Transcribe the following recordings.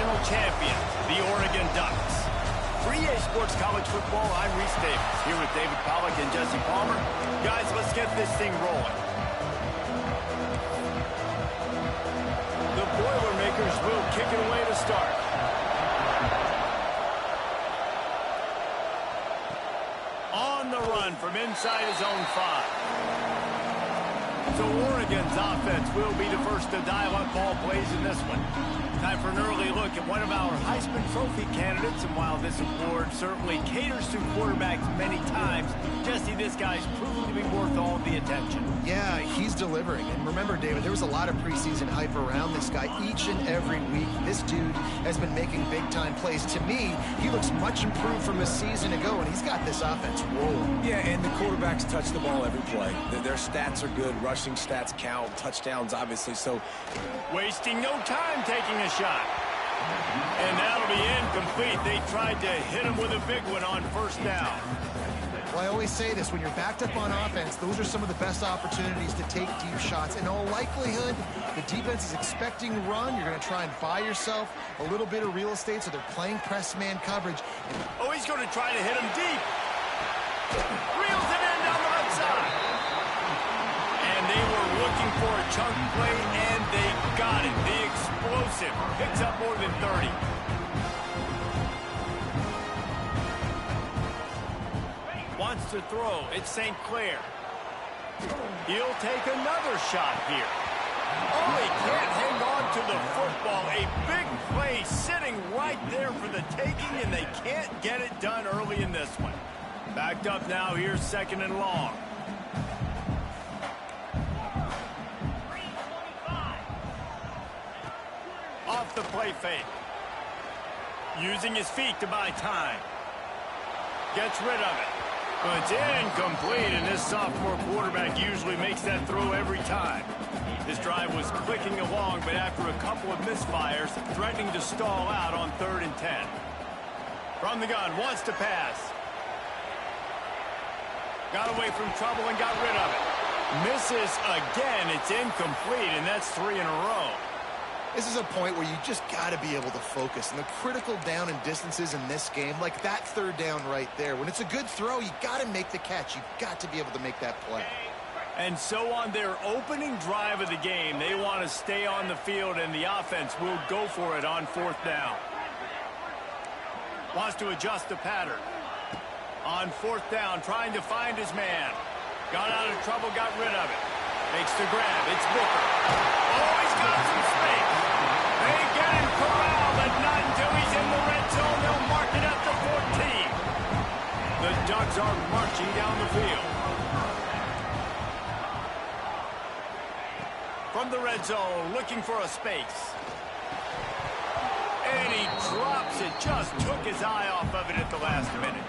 national champions, the Oregon Ducks. For EA Sports College Football, I'm Reese Davis, here with David Pollack and Jesse Palmer. Guys, let's get this thing rolling. The Boilermakers will kick it away to start. On the run from inside his own 5. So Oregon's offense will be the first to dial up ball plays in this one. Time for an early look at one of our Heisman Trophy candidates, and while this award certainly caters to quarterbacks many times, Jesse, this guy's proving to be worth all the attention. Yeah, he's delivering. And remember, David, there was a lot of preseason hype around this guy each and every week. This dude has been making big-time plays. To me, he looks much improved from a season ago, and he's got this offense rolling. Yeah, and the quarterbacks touch the ball every play. Their stats are good. Rushing stats count. Touchdowns, obviously. So, wasting no time taking a shot. And that'll be incomplete. They tried to hit him with a big one on first down. Well, I always say this, when you're backed up on offense, those are some of the best opportunities to take deep shots. In all likelihood, the defense is expecting run. You're going to try and buy yourself a little bit of real estate, so they're playing press man coverage. Oh, he's going to try to hit him deep. Reels it in down the right side. And they were looking for a chunk play, and they got it. The explosive picks up more than 30. Wants to throw. It's St. Clair. He'll take another shot here. Oh, he can't hang on to the football. A big play sitting right there for the taking, and they can't get it done early in this one. Backed up now. Here's second and long. Off the play fake. Using his feet to buy time. Gets rid of it. But it's incomplete, and this sophomore quarterback usually makes that throw every time. This drive was clicking along, but after a couple of misfires, threatening to stall out on 3rd and 10. From the gun, wants to pass. Got away from trouble and got rid of it. Misses again. It's incomplete, and that's 3 in a row. This is a point where you just got to be able to focus. And the critical down and distances in this game, like that 3rd down right there, when it's a good throw, you got to make the catch. You got to be able to make that play. And so on their opening drive of the game, they want to stay on the field, and the offense will go for it on 4th down. Wants to adjust the pattern. On 4th down, trying to find his man. Got out of trouble, got rid of it. Makes the grab. It's Booker. Oh, he's got some space. They get him corralled, but not until he's in the red zone. They'll mark it at the 14. The Ducks are marching down the field. From the red zone, looking for a space. And he drops it. Just took his eye off of it at the last minute.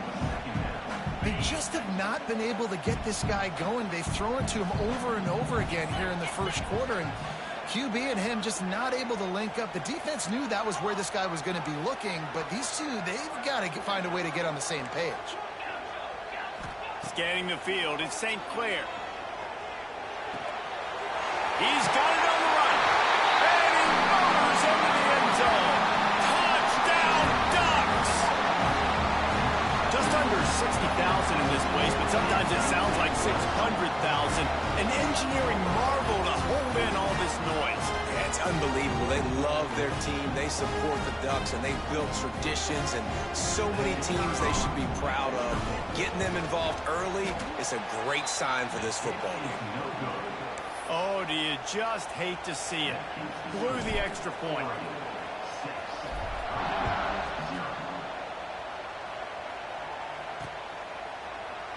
They just have not been able to get this guy going. They've thrown it to him over and over again here in the first quarter, and QB and him just not able to link up. The defense knew that was where this guy was going to be looking, but these two, they've got to find a way to get on the same page. Scanning the field, it's St. Clair. He's got it on the run. And he motors into the end zone. Touchdown, Ducks! Just under 60,000 in this place, but sometimes it sounds like 600,000. An engineering marvel to hold in all this noise. yeah, it's unbelievable. They love their team. They support the Ducks, and they've built traditions, and so many teams they should be proud of. Getting them involved early is a great sign for this football game. Oh, do you just hate to see it? Blew the extra point.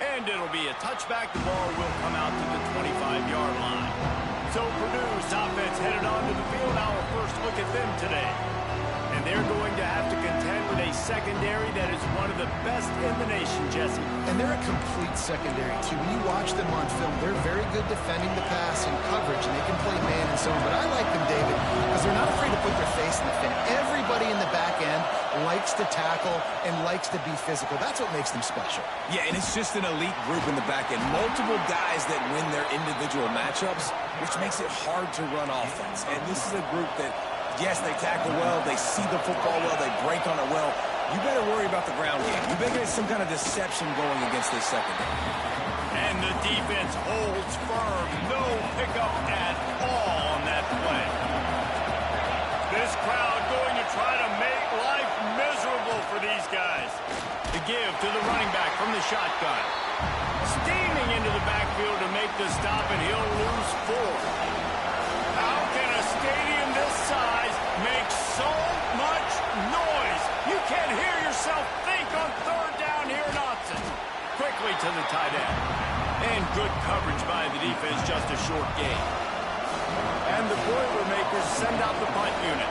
And it'll be a touchback. The ball will come out to the 25-yard line. So Purdue's offense headed onto the field. Our first look at them today. And they're going to have to contend with a secondary that is one of the best in the nation, Jesse. And they're a complete secondary, too. When you watch them on film, they're very good defending the pass and coverage, and they can play man and zone. But I like them, David, because they're not afraid to put their face in the fin. Everybody in the back end likes to tackle and likes to be physical. That's what makes them special. Yeah, and it's just an elite group in the back end. Multiple guys that win their individual matchups, which makes it hard to run offense. And this is a group that Yes, they tackle well. They see the football well. They break on it well. You better worry about the ground game. You better get some kind of deception going against this secondary. And the defense holds firm. No pickup at all on that play. This crowd going to try to make life miserable for these guys. The give to the running back from the shotgun. Steaming into the backfield to make the stop, and he'll lose 4. How can a stadium this size make so much noise? You can't hear yourself think on 3rd down here in Austin. Quickly to the tight end. And good coverage by the defense, just a short gain. And the Boilermakers send out the punt unit.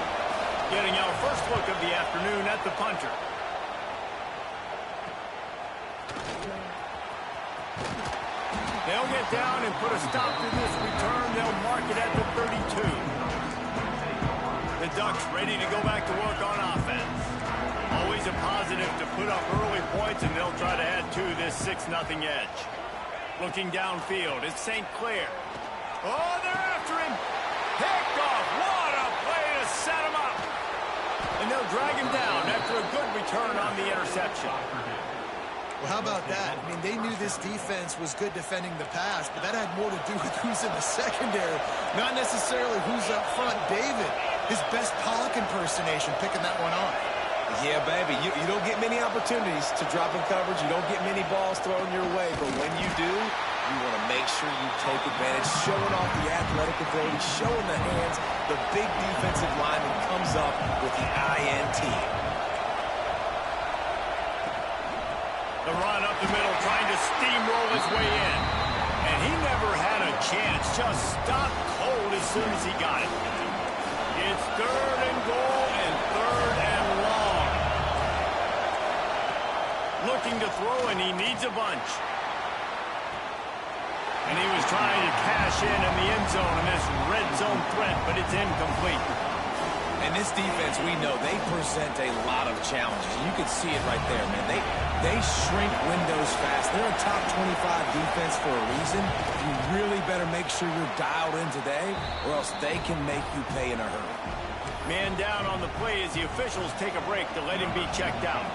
Getting our first look of the afternoon at the punter. They'll get down and put a stop to this return. They'll mark it at the 32. The Ducks ready to go back to work on offense. Always a positive to put up early points, and they'll try to add to this 6-0 edge. Looking downfield, it's St. Clair. Oh, they're after him. Picked off. What a play to set him up. And they'll drag him down after a good return on the interception. Well, how about that? I mean, they knew this defense was good defending the pass, but that had more to do with who's in the secondary, not necessarily who's up front. David, his best Pollock impersonation, picking that one off. Yeah, baby, you don't get many opportunities to drop in coverage. You don't get many balls thrown your way, but when you do, you want to make sure you take advantage, showing off the athletic ability, showing the hands. The big defensive lineman comes up with the INT. The run up the middle, trying to steamroll his way in. And he never had a chance, just stopped cold as soon as he got it. It's 3rd and goal and 3rd and long. Looking to throw, and he needs a bunch. And he was trying to cash in the end zone in this red zone threat, but it's incomplete. And this defense, we know, they present a lot of challenges. You can see it right there, man. They shrink windows fast. They're a top 25 defense for a reason. You really better make sure you're dialed in today, or else they can make you pay in a hurry. Man down on the play as the officials take a break to let him be checked out.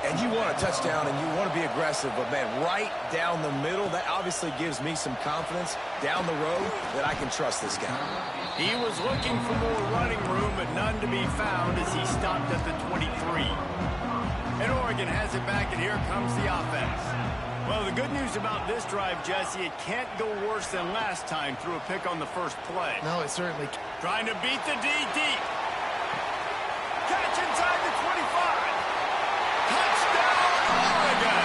And you want a touchdown and you want to be aggressive, but, man, right down the middle, that obviously gives me some confidence down the road that I can trust this guy. He was looking for more running room, but none to be found as he stopped at the 23. And Oregon has it back, and here comes the offense. Well, the good news about this drive, Jesse, it can't go worse than last time through a pick on the first play. No, it certainly can't. Trying to beat the D deep. Catch inside the 25. Touchdown, Oregon.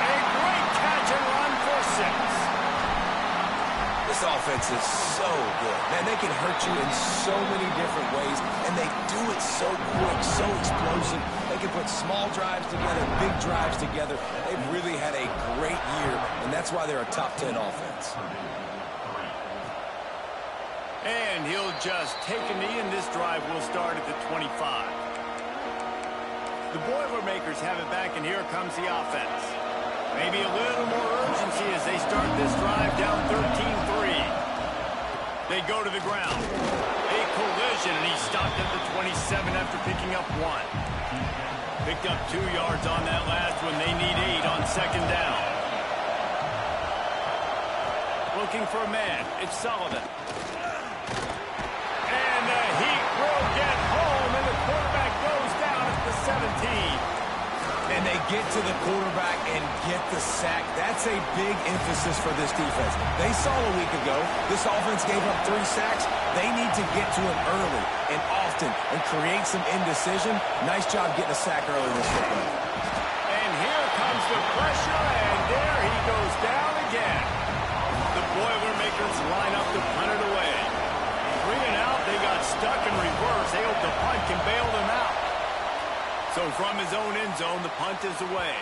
A great catch and run for 6. This offense is so good. Man, they can hurt you in so many different ways, and they do it so quick, so explosive. They can put small drives together, big drives together. They've really had a great year, and that's why they're a top 10 offense. And he'll just take a knee, and this drive will start at the 25. The Boilermakers have it back, and here comes the offense. Maybe a little more urgency as they start this drive down 13-3. They go to the ground. A collision, and he stopped at the 27 after picking up 1. Picked up 2 yards on that last one. They need 8 on 2nd down. Looking for a man. It's Sullivan. And the Heat will get home, and the quarterback goes down at the 17. And they get to the quarterback and get the sack. That's a big emphasis for this defense. They saw a week ago this offense gave up 3 sacks. They need to get to it early and often and create some indecision. Nice job getting a sack early in this football. And here comes the pressure, and there he goes down again. The Boilermakers line up to punt it away. 3 and out, they got stuck in reverse. They hope the punt can bail them out. So from his own end zone, the punt is away.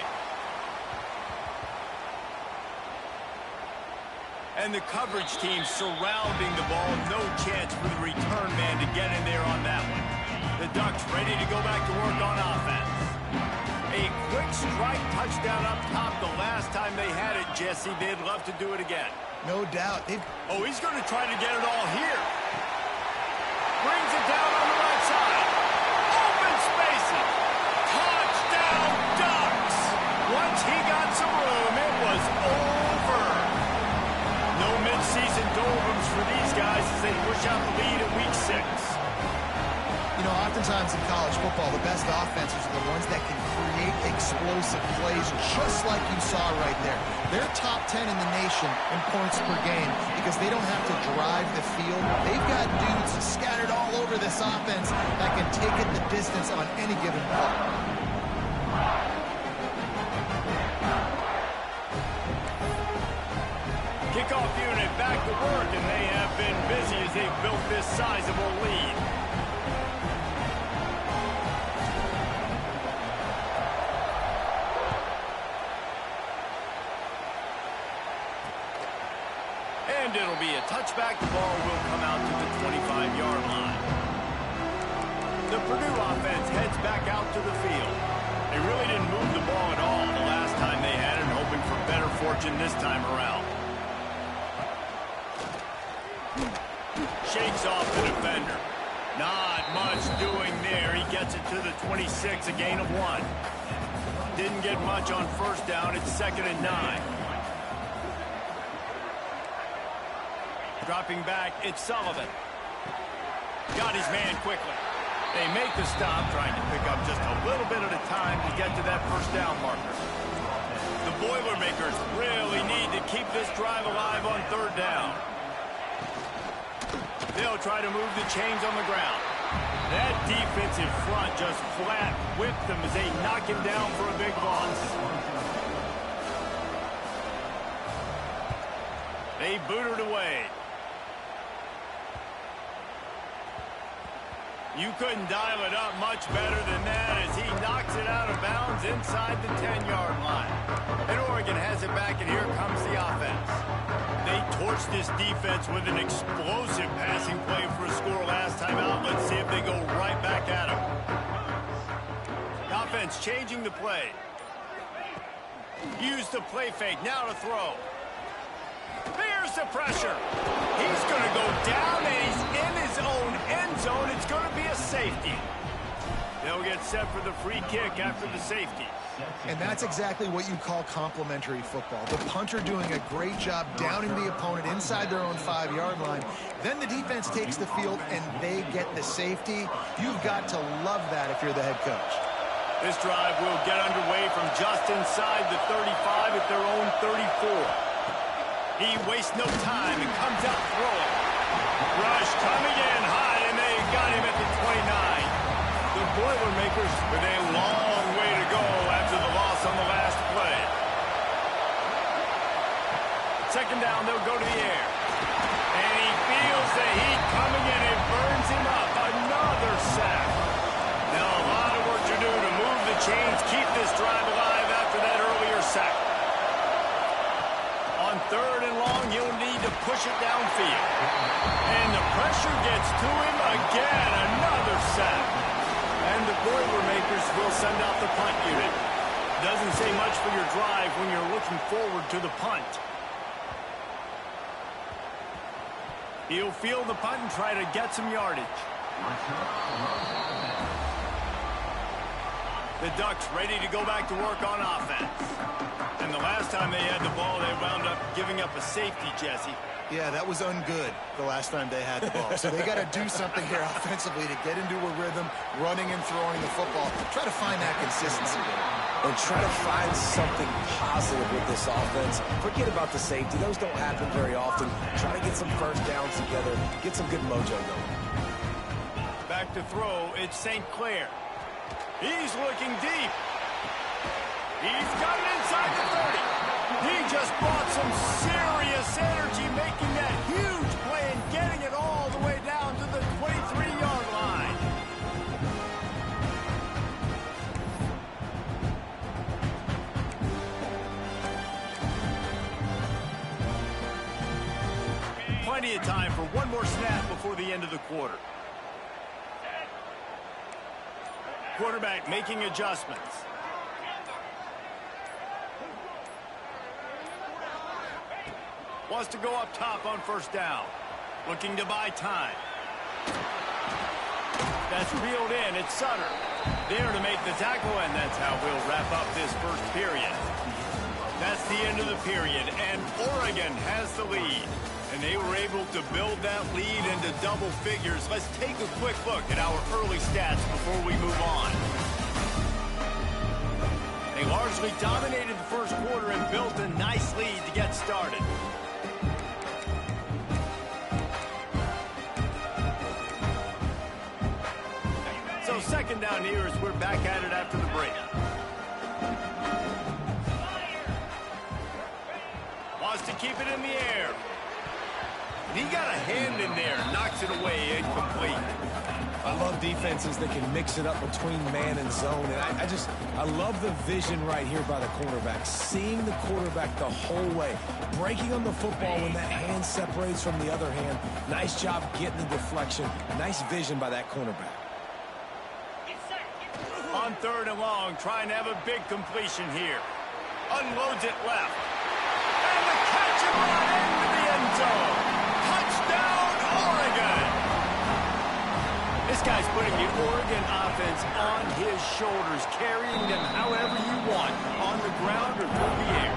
And the coverage team surrounding the ball. No chance for the return man to get in there on that one. The Ducks ready to go back to work on offense. A quick strike touchdown up top the last time they had it, Jesse. They'd love to do it again. No doubt. Oh, he's going to try to get it all here. Brings it down on the push out the lead in Week 6. You know, oftentimes in college football, the best offenses are the ones that can create explosive plays, just like you saw right there. They're top 10 in the nation in points per game because they don't have to drive the field. They've got dudes scattered all over this offense that can take it the distance on any given play. Kickoff unit back to work, and they have been busy as they've built this sizable lead. And it'll be a touchback. The ball will come out to the 25-yard line. The Purdue offense heads back out to the field. They really didn't move the ball at all the last time they had it, hoping for better fortune this time around. Shakes off the defender. Not much doing there. He gets it to the 26, a gain of 1. Didn't get much on first down. It's 2nd and 9. Dropping back, it's Sullivan. Got his man quickly. They make the stop, trying to pick up just a little bit at a time to get to that first down marker. The Boilermakers really need to keep this drive alive on 3rd down. They'll try to move the chains on the ground. That defensive front just flat whipped them as they knock him down for a big loss. They booted away. You couldn't dial it up much better than that as he knocks it out of bounds inside the 10-yard line. And Oregon has it back, and here comes the offense. They torched this defense with an explosive passing play for a score last time out. Let's see if they go right back at him. The offense changing the play. Use the play fake, now to throw. There's the pressure. He's going to go down, and he's in his own end zone. It's going to be a safety. They'll get set for the free kick after the safety. And that's exactly what you call complementary football. The punter doing a great job downing the opponent inside their own 5-yard line. Then the defense takes the field, and they get the safety. You've got to love that if you're the head coach. This drive will get underway from just inside the 35 at their own 34. He wastes no time and comes out throwing. Rush coming in hot, and they got him at the 29. The Boilermakers with a long way to go after the loss on the last play. 2nd down, they'll go to the air. And he feels the heat coming in. It burns him up. Another sack. Now a lot of work to do to move the chains, keep this drive alive after that earlier sack. On 3rd and long, he'll need to push it downfield. And the pressure gets to him again. Another sack. And the Boilermakers will send out the punt unit. Doesn't say much for your drive when you're looking forward to the punt. He'll field the punt and try to get some yardage. The Ducks ready to go back to work on offense. And the last time they had the ball, they wound up giving up a safety, Jesse. Yeah, that was ungood the last time they had the ball. So they got to do something here offensively to get into a rhythm, running and throwing the football. Try to find that consistency there. And try to find something positive with this offense. Forget about the safety. Those don't happen very often. Try to get some first downs together. Get some good mojo going. Back to throw, it's St. Clair. He's looking deep. He's got it inside the 30. He just brought some serious energy, making that huge play and getting it all the way down to the 23-yard line. Plenty of time for one more snap before the end of the quarter. Quarterback making adjustments. Wants to go up top on 1st down. Looking to buy time. That's reeled in. It's Sutter. There to make the tackle, and that's how we'll wrap up this first period. That's the end of the period, and Oregon has the lead. And they were able to build that lead into double figures. Let's take a quick look at our early stats before we move on. They largely dominated the first quarter and built a nice lead to get started. So second down here as we're back at it after the break. Wants to keep it in the air. He got a hand in there, knocks it away, incomplete. I love defenses that can mix it up between man and zone. And I love the vision right here by the cornerback. Seeing the quarterback the whole way. Breaking on the football when that hand separates from the other hand. Nice job getting the deflection. Nice vision by that cornerback. On third and long, trying to have a big completion here. Unloads it left. And the catch and run into the end zone. Touchdown, Oregon! This guy's putting the Oregon offense on his shoulders, carrying them however you want, on the ground or through the air.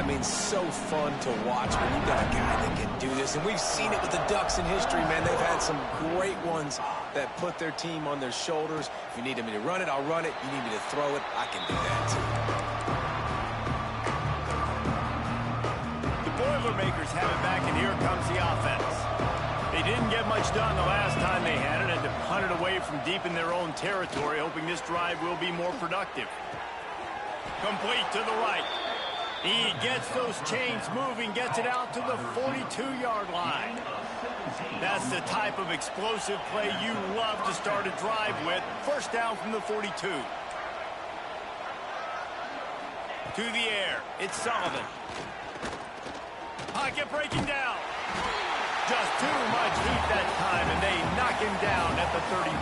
I mean, so fun to watch when you've got a guy that can do this. And we've seen it with the Ducks in history, man. They've had some great ones that put their team on their shoulders. If you need me to run it, I'll run it. You need me to throw it, I can do that too. The Boilermakers have it back, and here comes the offense. They didn't get much done the last time they had it, had to punt it away from deep in their own territory, hoping this drive will be more productive. Complete to the right. He gets those chains moving, gets it out to the 42-yard line. That's the type of explosive play you love to start a drive with. First down from the 42. To the air, it's Sullivan. Pocket breaking down. Just too much heat that time, and they knock him down at the 31.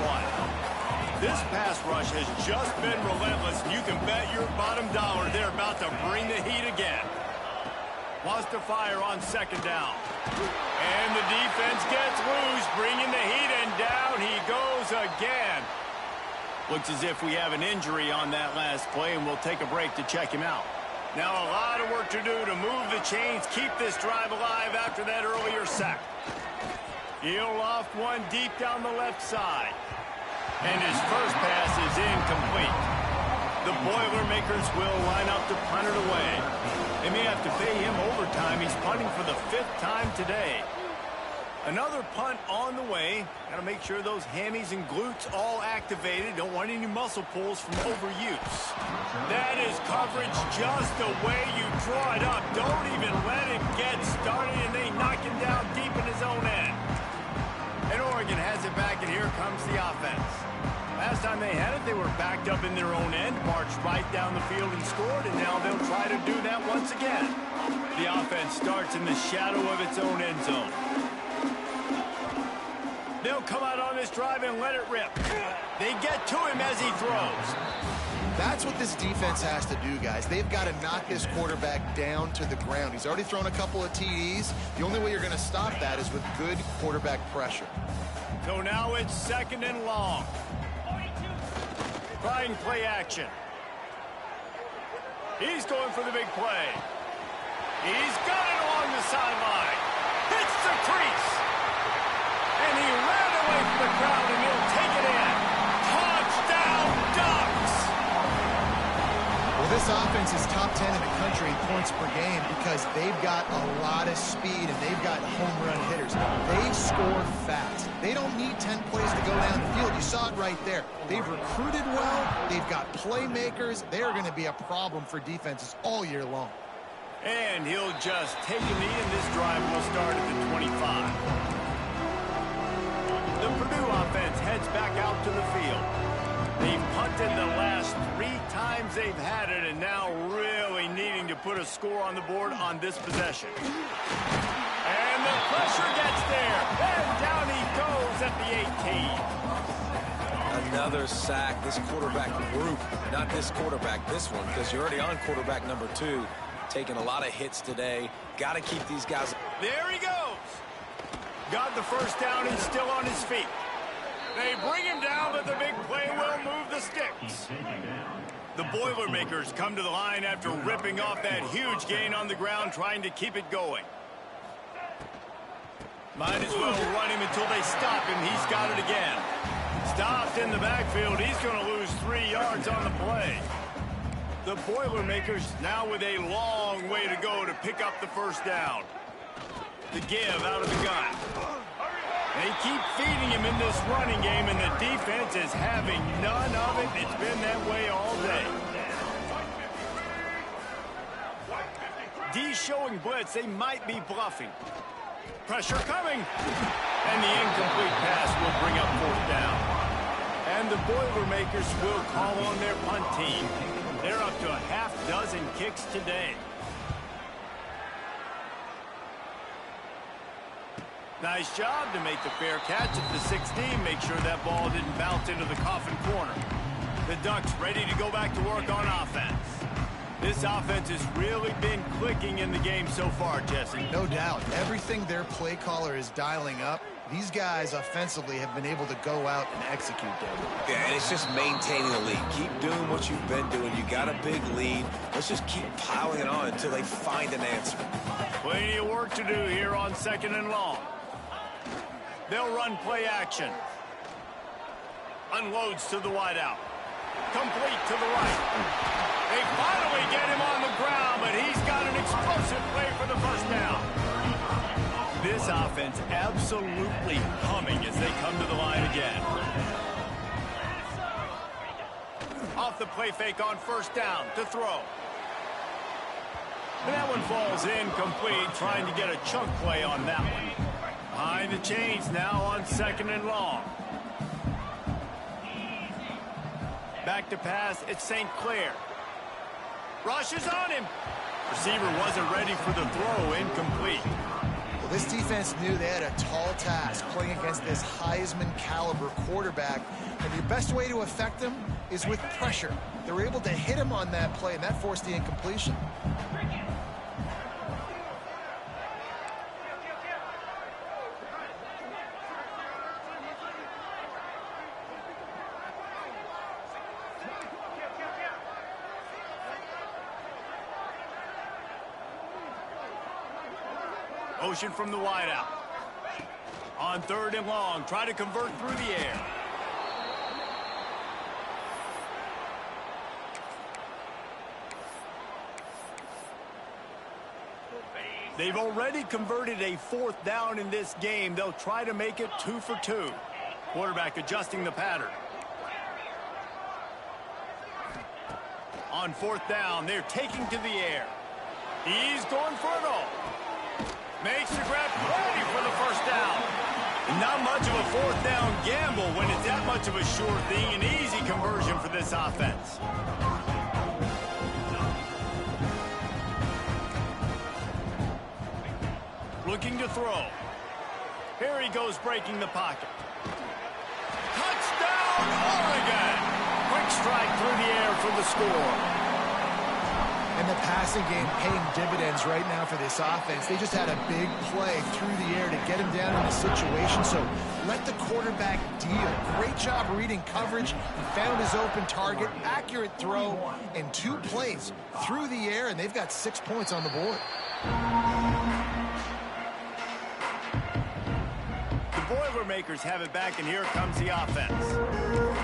This pass rush has just been relentless. You can bet your bottom dollar they're about to bring the heat again. Wants to fire on second down. And the defense gets loose, bringing the heat, and down he goes again. Looks as if we have an injury on that last play, and we'll take a break to check him out. Now a lot of work to do to move the chains, keep this drive alive after that earlier sack. He'll loft one deep down the left side. And his first pass is incomplete. The Boilermakers will line up to punt it away. They may have to pay him overtime. He's punting for the 5th time today. Another punt on the way. Got to make sure those hammies and glutes all activated. Don't want any muscle pulls from overuse. That is coverage just the way you draw it up. Don't even let him get started, and they knock him down deep in his own end. And Oregon has it back, and here comes the offense. Last time they had it, they were backed up in their own end, marched right down the field and scored, and now they'll try to do that once again. The offense starts in the shadow of its own end zone. They'll come out on this drive and let it rip. They get to him as he throws. That's what this defense has to do, guys. They've got to knock this quarterback down to the ground. He's already thrown a couple of TDs. The only way you're going to stop that is with good quarterback pressure. So now it's second and long. Trying play action. He's going for the big play. He's got it along the sideline. Hits the crease. And he ran away from the crowd, and he'll take it in. Touchdown, Ducks! Well, this offense is top 10 in the country in points per game because they've got a lot of speed and they've got home run hitters. They score fast. They don't need 10 plays to go down the field. You saw it right there. They've recruited well. They've got playmakers. They are going to be a problem for defenses all year long. And he'll just take a knee, and this drive will start at the 25. The Purdue offense heads back out to the field. They've punted the last 3 times they've had it, and now really needing to put a score on the board on this possession. And the pressure gets there, and down he goes at the 18. Another sack. This quarterback group, not this quarterback, this one, because you're already on quarterback number 2, taking a lot of hits today. Got to keep these guys. There he goes. Got the first down. He's still on his feet. They bring him down, but the big play will move the sticks. The Boilermakers come to the line after ripping off that huge gain on the ground, trying to keep it going. Might as well run him until they stop him. He's got it again. Stopped in the backfield. He's going to lose 3 yards on the play. The Boilermakers now with a long way to go to pick up the first down. The give out of the gun. They keep feeding him in this running game, and the defense is having none of it. It's been that way all day. D showing blitz. They might be bluffing. Pressure coming. And the incomplete pass will bring up 4th down. And the Boilermakers will call on their punt team. They're up to a half-dozen kicks today. Nice job to make the fair catch at the 16. Make sure that ball didn't bounce into the coffin corner. The Ducks ready to go back to work on offense. This offense has really been clicking in the game so far, Jesse. No doubt. Everything their play caller is dialing up, these guys offensively have been able to go out and execute, David. Yeah, and it's just maintaining the lead. Keep doing what you've been doing. You got a big lead. Let's just keep piling it on until they find an answer. Plenty of work to do here on 2nd and long. They'll run play action. Unloads to the wideout. Complete to the right. They finally get him on the ground, but he's got an explosive play for the first down. This offense absolutely humming as they come to the line again. Off the play fake on 1st down to throw. And that one falls incomplete, trying to get a chunk play on that one. Behind the chains now on 2nd and long. Back to pass, it's St. Clair. Rushes on him. Receiver wasn't ready for the throw, incomplete. Well, this defense knew they had a tall task playing against this Heisman caliber quarterback, and your best way to affect him is with pressure. They were able to hit him on that play, and that forced the incompletion. Motion from the wideout. On 3rd and long, try to convert through the air. They've already converted a 4th down in this game. They'll try to make it 2 for 2. Quarterback adjusting the pattern. On 4th down, they're taking to the air. He's going for it all. Makes the grab play for the first down. Not much of a 4th down gamble when it's that much of a sure thing. An easy conversion for this offense. Looking to throw. Here he goes breaking the pocket. Touchdown, Oregon! Quick strike through the air for the score. And the passing game paying dividends right now for this offense. They just had a big play through the air to get him down in a situation. So let the quarterback deal. Great job reading coverage. He found his open target, accurate throw, and 2 plays through the air, and they've got 6 points on the board. Boilermakers have it back, and here comes the offense.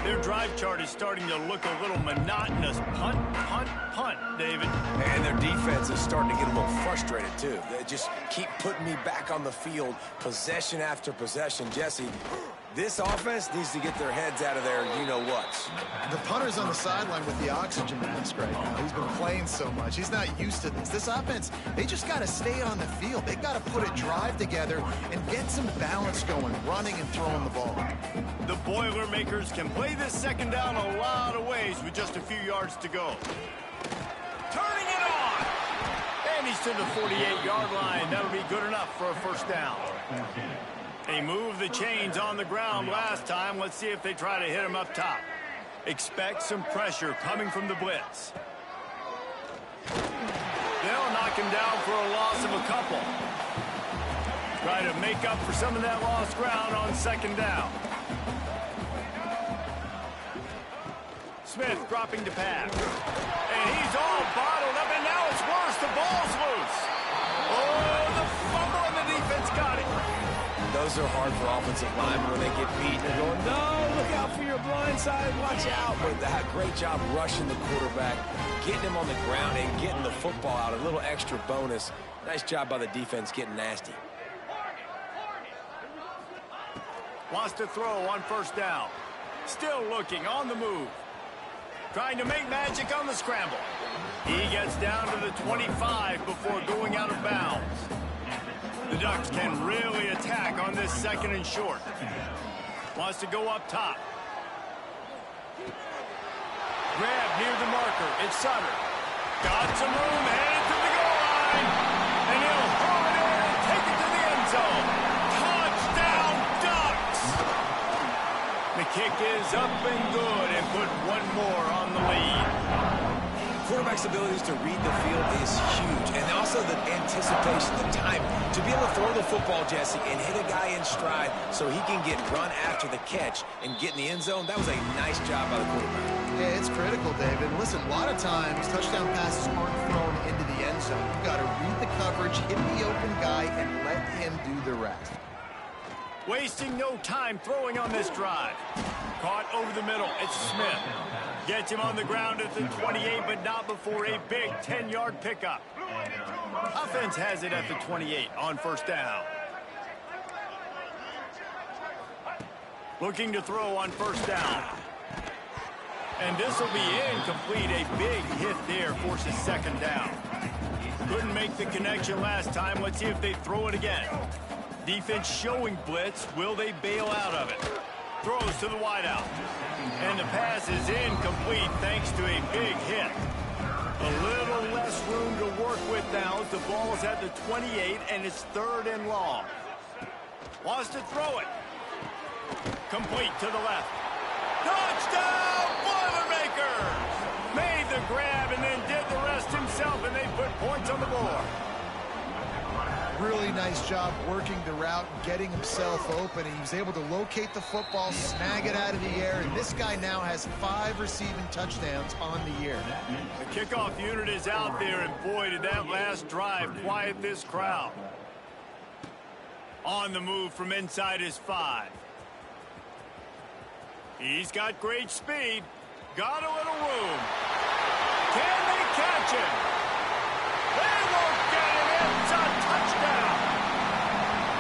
Their drive chart is starting to look a little monotonous. Punt, punt, punt, David. And their defense is starting to get a little frustrated, too. They just keep putting me back on the field, possession after possession. Jesse, this offense needs to get their heads out of their you-know-whats. The punter's on the sideline with the oxygen mask right now. He's been playing so much. He's not used to this. This offense, they just got to stay on the field. They got to put a drive together and get some balance going, running and throwing the ball. The Boilermakers can play this 2nd down a lot of ways with just a few yards to go. Turning it on! And he's to the 48-yard line. That'll be good enough for a 1st down. They moved the chains on the ground last time. Let's see if they try to hit him up top. Expect some pressure coming from the blitz. They'll knock him down for a loss of a couple. Try to make up for some of that lost ground on 2nd down. Smith dropping to pass. And he's all bottled up, and now it's worse. The ball's loose. Oh, the fumble, and the defense got it. so hard for offensive linemen when they get beat. They're going, no, look out for your blind side, watch out. But that great job rushing the quarterback, getting him on the ground and getting the football out. A little extra bonus. Nice job by the defense getting nasty. Wants to throw on first down. Still looking on the move. Trying to make magic on the scramble. He gets down to the 25 before going out of bounds. The Ducks can really attack on this second and short. Wants to go up top. Grab near the marker. It's Sutter. Got some room, headed to the goal line. And he'll hurl it in and take it to the end zone. Touchdown, Ducks! The kick is up and good and put one more on the lead. Quarterback's abilities to read the field is huge, and also the anticipation, the time to be able to throw the football, Jesse, and hit a guy in stride so he can get run after the catch and get in the end zone. That was a nice job by the quarterback. Yeah, it's critical, David. Listen, a lot of times touchdown passes aren't thrown into the end zone. You've got to read the coverage, hit the open guy, and let him do the rest. Wasting no time throwing on this drive. Caught over the middle. It's Smith. Gets him on the ground at the 28, but not before a big 10-yard pickup. Offense has it at the 28 on first down. Looking to throw on first down. And this will be incomplete. A big hit there forces second down. Couldn't make the connection last time. Let's see if they throw it again. Defense showing blitz. Will they bail out of it? Throws to the wideout. And the pass is incomplete thanks to a big hit. A little less room to work with now as the ball's at the 28 and it's third and long. Wants to throw it. Complete to the left. Touchdown, Boilermakers! Made the grab and then did the rest himself, and they put points on the board. Really nice job working the route, getting himself open. He was able to locate the football, snag it out of the air, and this guy now has 5 receiving touchdowns on the year. The kickoff unit is out there, and boy, did that last drive quiet this crowd. On the move from inside his 5. He's got great speed. Got a little room. Can they catch him? They won't get him. It's a touchdown.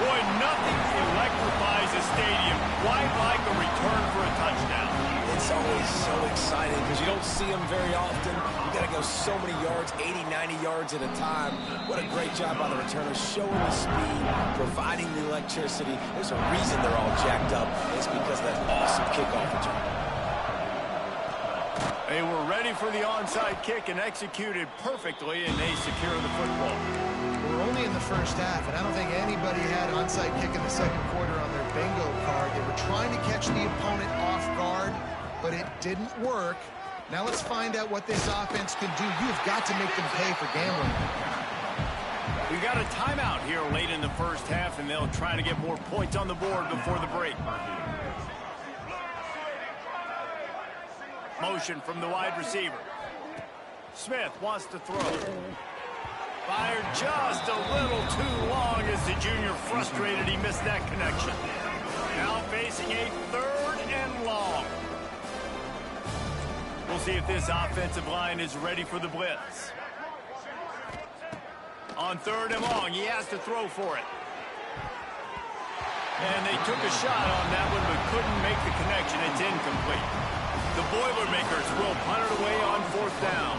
Boy, nothing electrifies a stadium quite like a return for a touchdown. It's always so exciting because you don't see them very often. You got to go so many yards, 80, 90 yards at a time. What a great job by the returners, showing the speed, providing the electricity. There's a reason they're all jacked up. It's because of that awesome kickoff return. They were ready for the onside kick and executed perfectly, and they secure the football. We're only in the first half, and I don't think anybody had onside kick in the second quarter on their bingo card. They were trying to catch the opponent off guard, but it didn't work. Now let's find out what this offense can do. You've got to make them pay for gambling. We got a timeout here late in the first half, and they'll try to get more points on the board before the break. Motion from the wide receiver. Smith wants to throw. Fired just a little too long as the junior frustrated he missed that connection. Now facing a third and long. We'll see if this offensive line is ready for the blitz. On third and long, he has to throw for it. And they took a shot on that one but couldn't make the connection. It's incomplete. The Boilermakers will punt it away on fourth down.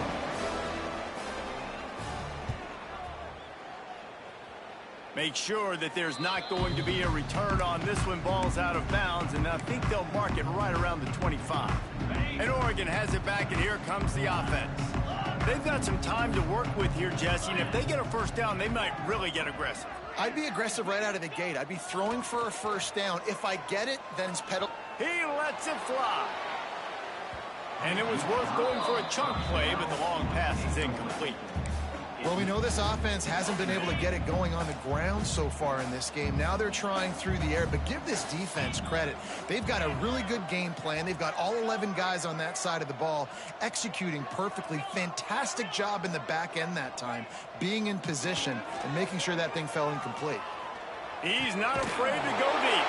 Make sure that there's not going to be a return on this one. Ball's out of bounds, and I think they'll mark it right around the 25. And Oregon has it back, and here comes the offense. They've got some time to work with here, Jesse, and if they get a first down, they might really get aggressive. I'd be aggressive right out of the gate. I'd be throwing for a first down. If I get it, then it's pedal. He lets it fly. And it was worth going for a chunk play, but the long pass is incomplete. Well, we know this offense hasn't been able to get it going on the ground so far in this game. Now they're trying through the air, but give this defense credit. They've got a really good game plan. They've got all 11 guys on that side of the ball executing perfectly. Fantastic job in the back end that time, being in position and making sure that thing fell incomplete. He's not afraid to go deep.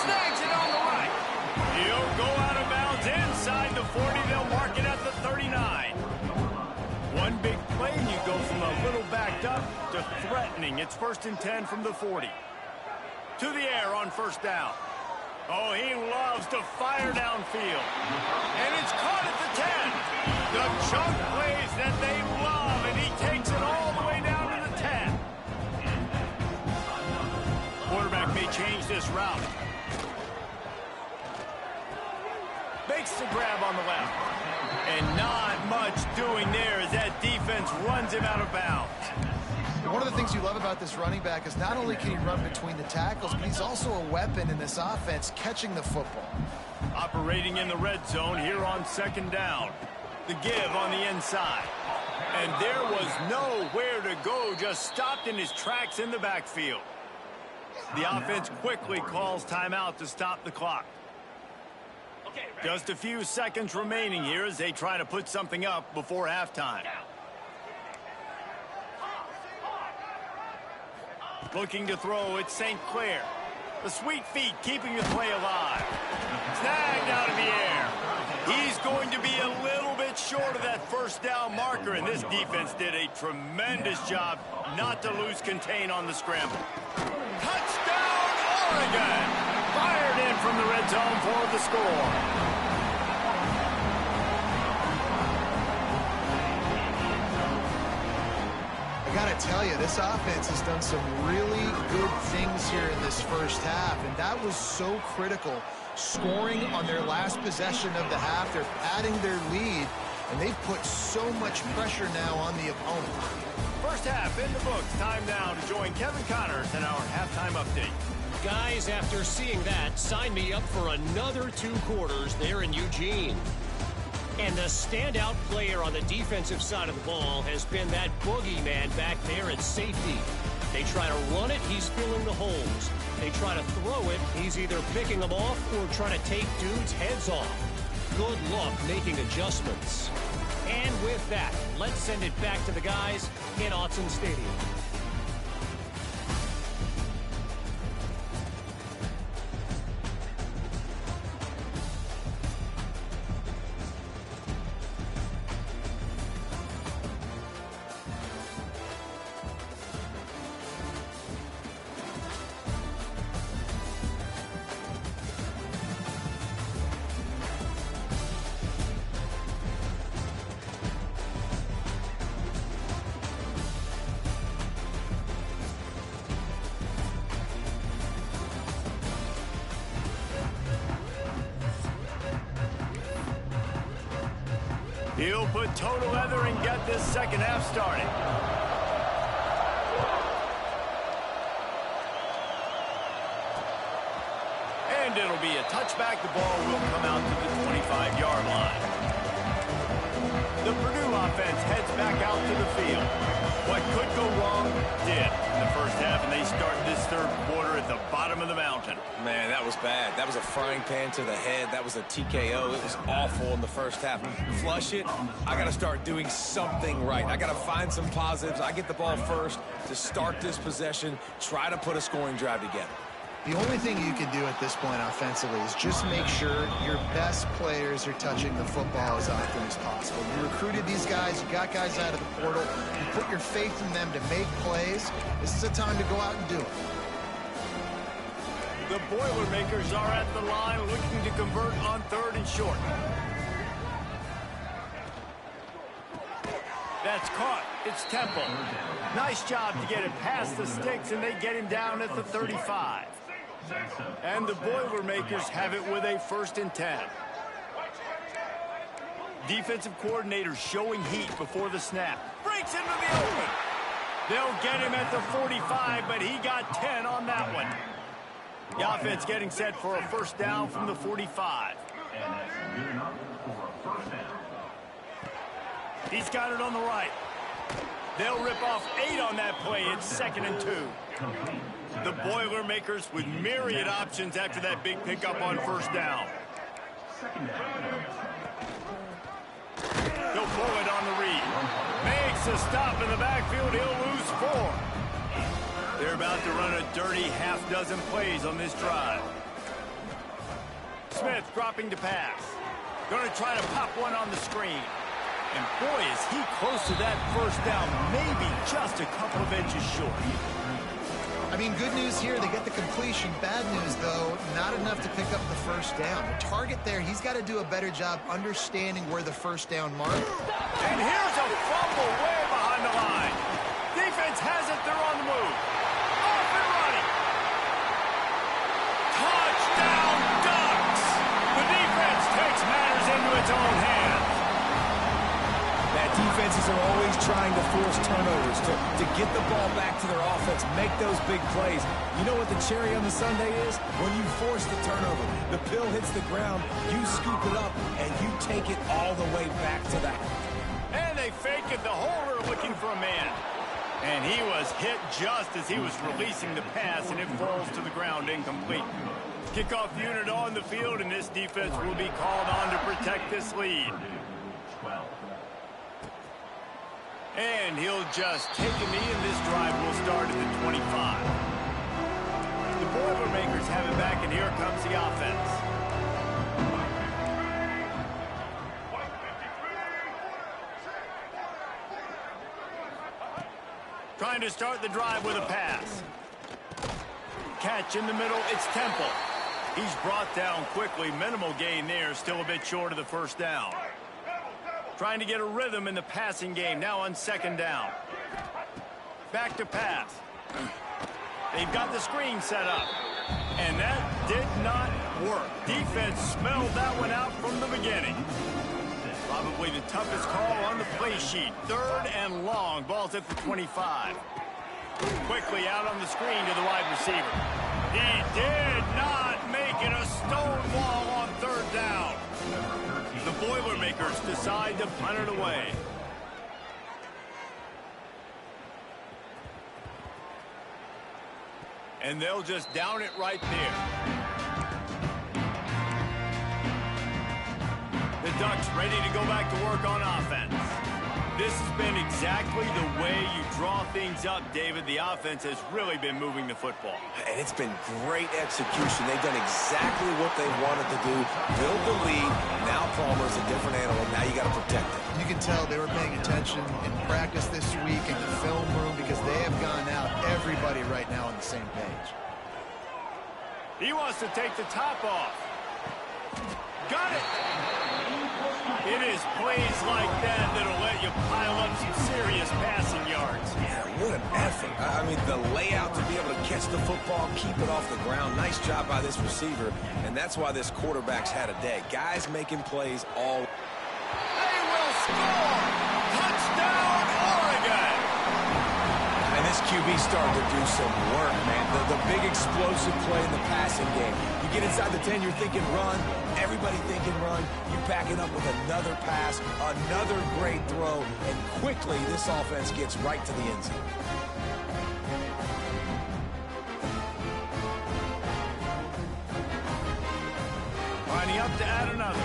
Snags it on the right. He'll go out of bounds inside the 40. They'll mark it at the 39. One big play, and you go from a little backed up to threatening. It's 1st and 10 from the 40. To the air on 1st down. Oh, he loves to fire downfield. And it's caught at the 10. The chunk plays that they love, and he takes it all the way down to the 10. Quarterback may change this route. Makes the grab on the left. And not much doing there as that defense runs him out of bounds. One of the things you love about this running back is not only can he run between the tackles, but he's also a weapon in this offense catching the football. Operating in the red zone here on 2nd down. The give on the inside. And there was nowhere to go, just stopped in his tracks in the backfield. The offense quickly calls timeout to stop the clock. Just a few seconds remaining here as they try to put something up before halftime. Looking to throw, it's St. Clair. The sweet feet keeping the play alive. Snagged out of the air. He's going to be a little bit short of that 1st down marker, and this defense did a tremendous job not to lose contain on the scramble. Touchdown, Oregon! Fired in from the red zone for the score. I gotta tell you, this offense has done some really good things here in this 1st half, and that was so critical. Scoring on their last possession of the half, they're padding their lead, and they've put so much pressure now on the opponent. 1st half in the books. Time now to join Kevin Connors in our halftime update. Guys, after seeing that, sign me up for another 2 quarters there in Eugene. And the standout player on the defensive side of the ball has been that boogeyman back there at safety. They try to run it, he's filling the holes. They try to throw it, he's either picking them off or trying to take dudes' heads off. Good luck making adjustments. And with that, let's send it back to the guys in Autzen Stadium. He'll put toe to leather and get this 2nd half started. And it'll be a touchback. The ball will come out to the 25-yard line. The Purdue offense heads back out to the field. What could go wrong did in the 1st half, and they start this 3rd quarter at the bottom of the mountain. Man, that was bad. That was a frying pan to the head. That was a TKO. It was awful in the 1st half. Flush it. I got to start doing something right. I got to find some positives. I get the ball first to start this possession, try to put a scoring drive together. The only thing you can do at this point offensively is just make sure your best players are touching the football as often as possible. You recruited these guys, you got guys out of the portal, you put your faith in them to make plays. This is a time to go out and do it. The Boilermakers are at the line looking to convert on 3rd and short. That's caught. It's Temple. Nice job to get it past the sticks, and they get him down at the 35. And the Boilermakers have it with a 1st and 10. Defensive coordinator showing heat before the snap. Breaks into the open. They'll get him at the 45, but he got 10 on that one. The offense getting set for a 1st down from the 45. He's got it on the right. They'll rip off 8 on that play. It's 2nd and 2. The Boilermakers with myriad options after that big pickup on 1st down. He'll pull it on the read. Makes a stop in the backfield. He'll lose 4. They're about to run a dirty half-dozen plays on this drive. Smith dropping to pass. Going to try to pop one on the screen. And boy, is he close to that first down, maybe just a couple of inches short. I mean, good news here, they get the completion. Bad news, though, not enough to pick up the first down. The target there, he's got to do a better job understanding where the first down mark. And here's a fumble way behind the line. Defense has it, they're on the move. Off and running. Touchdown, Ducks! The defense takes matters into its own hands. That defenses are always trying to force turnovers, to get the ball back to their offense, make those big plays. You know what the cherry on the sundae is? When you force the turnover, the pill hits the ground, you scoop it up, and you take it all the way back to the... And they fake it, the holder looking for a man. And he was hit just as he was releasing the pass, and it falls to the ground incomplete. Kickoff unit on the field, and this defense will be called on to protect this lead. And he'll just take a knee, and this drive will start at the 25. The Boilermakers have it back, and here comes the offense. Trying to start the drive with a pass. Catch in the middle, it's Temple. He's brought down quickly, minimal gain there, still a bit short of the first down. Trying to get a rhythm in the passing game, now on second down. Back to pass. They've got the screen set up. And that did not work. Defense smelled that one out from the beginning. Probably the toughest call on the play sheet. Third and long, ball's at the 25. Quickly out on the screen to the wide receiver. He did not make it a stonewall on third down. The Boilermakers decide to punt it away. And they'll just down it right there. The Ducks ready to go back to work on offense. This has been exactly the way you draw things up, David. The offense has really been moving the football. And it's been great execution. They've done exactly what they wanted to do. Build the lead. Now Palmer's a different animal. Now you got to protect it. You can tell they were paying attention in practice this week in the film room because they have gone out, everybody right now on the same page. He wants to take the top off. Got it. It is plays like that that'll let you pile up some serious passing yards. Yeah, what an effort. I mean, the layout to be able to catch the football, keep it off the ground. Nice job by this receiver, and that's why this quarterback's had a day. Guys making plays all... They will score! Touchdown, Oregon! And this QB starting to do some work, man. The big explosive play in the passing game. You get inside the 10, you're thinking run. Everybody thinking run. You back it up with another pass, another great throw, and quickly this offense gets right to the end zone. Lining up to add another.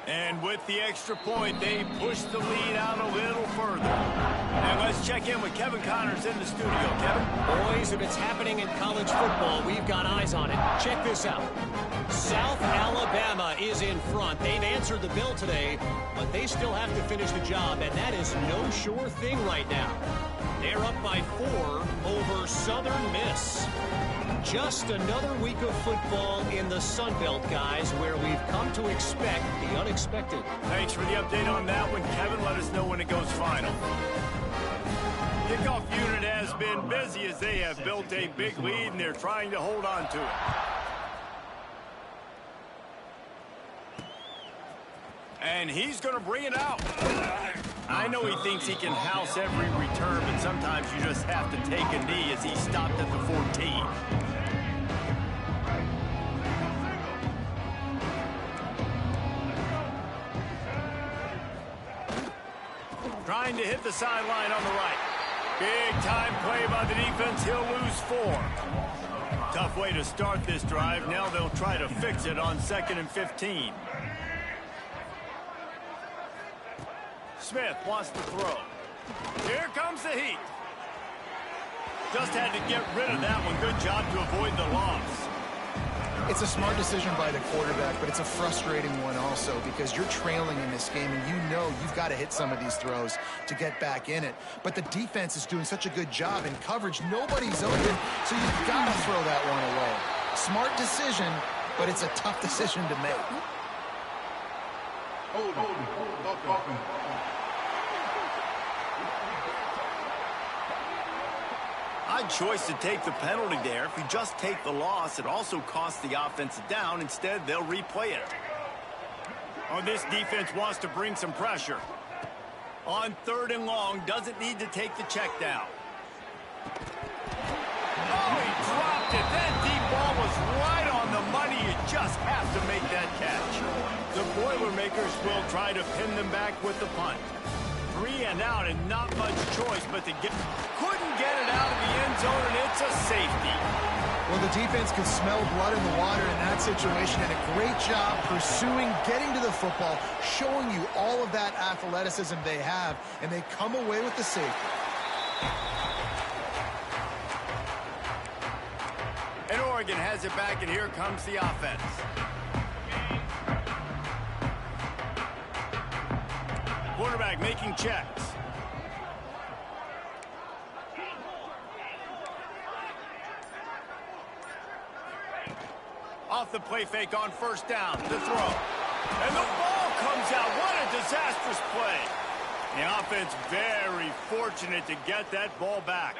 And with the extra point, they push the lead out a little further. And let's check in with Kevin Connors in the studio. Kevin? Boys, if it's happening in college football, we've got eyes on it. Check this out. South Alabama is in front. They've answered the bell today, but they still have to finish the job, and that is no sure thing right now. They're up by 4 over Southern Miss. Just another week of football in the Sun Belt, guys, where we've come to expect the unexpected. Thanks for the update on that one, Kevin. Let us know when it goes final. Kickoff unit has been busy as they have built a big lead, and they're trying to hold on to it. And he's going to bring it out. I know he thinks he can house every return, but sometimes you just have to take a knee as he stopped at the 14. Trying to hit the sideline on the right. Big time play by the defense. He'll lose 4. Tough way to start this drive. Now they'll try to fix it on 2nd and 15. Smith wants to throw. Here comes the heat. Just had to get rid of that one. Good job to avoid the loss. It's a smart decision by the quarterback, but it's a frustrating one also because you're trailing in this game and you know you've got to hit some of these throws to get back in it. But the defense is doing such a good job in coverage. Nobody's open, so you've got to throw that one away. Smart decision, but it's a tough decision to make. Odd choice to take the penalty there. If you just take the loss, it also costs the offense a down. Instead, they'll replay it. Oh, this defense wants to bring some pressure. On 3rd and long, doesn't need to take the check down. Oh, he dropped it. That deep ball was right on the money. You just have to make that catch. The Boilermakers will try to pin them back with the punt. 3 and out and not much choice but to get... Couldn't get it out of the end zone, and it's a safety. Well, the defense could smell blood in the water in that situation, and a great job pursuing, getting to the football, showing you all of that athleticism they have, and they come away with the safety. And Oregon has it back, and here comes the offense. Quarterback making checks. Off the play fake on 1st down. The throw. And the ball comes out. What a disastrous play. The offense very fortunate to get that ball back.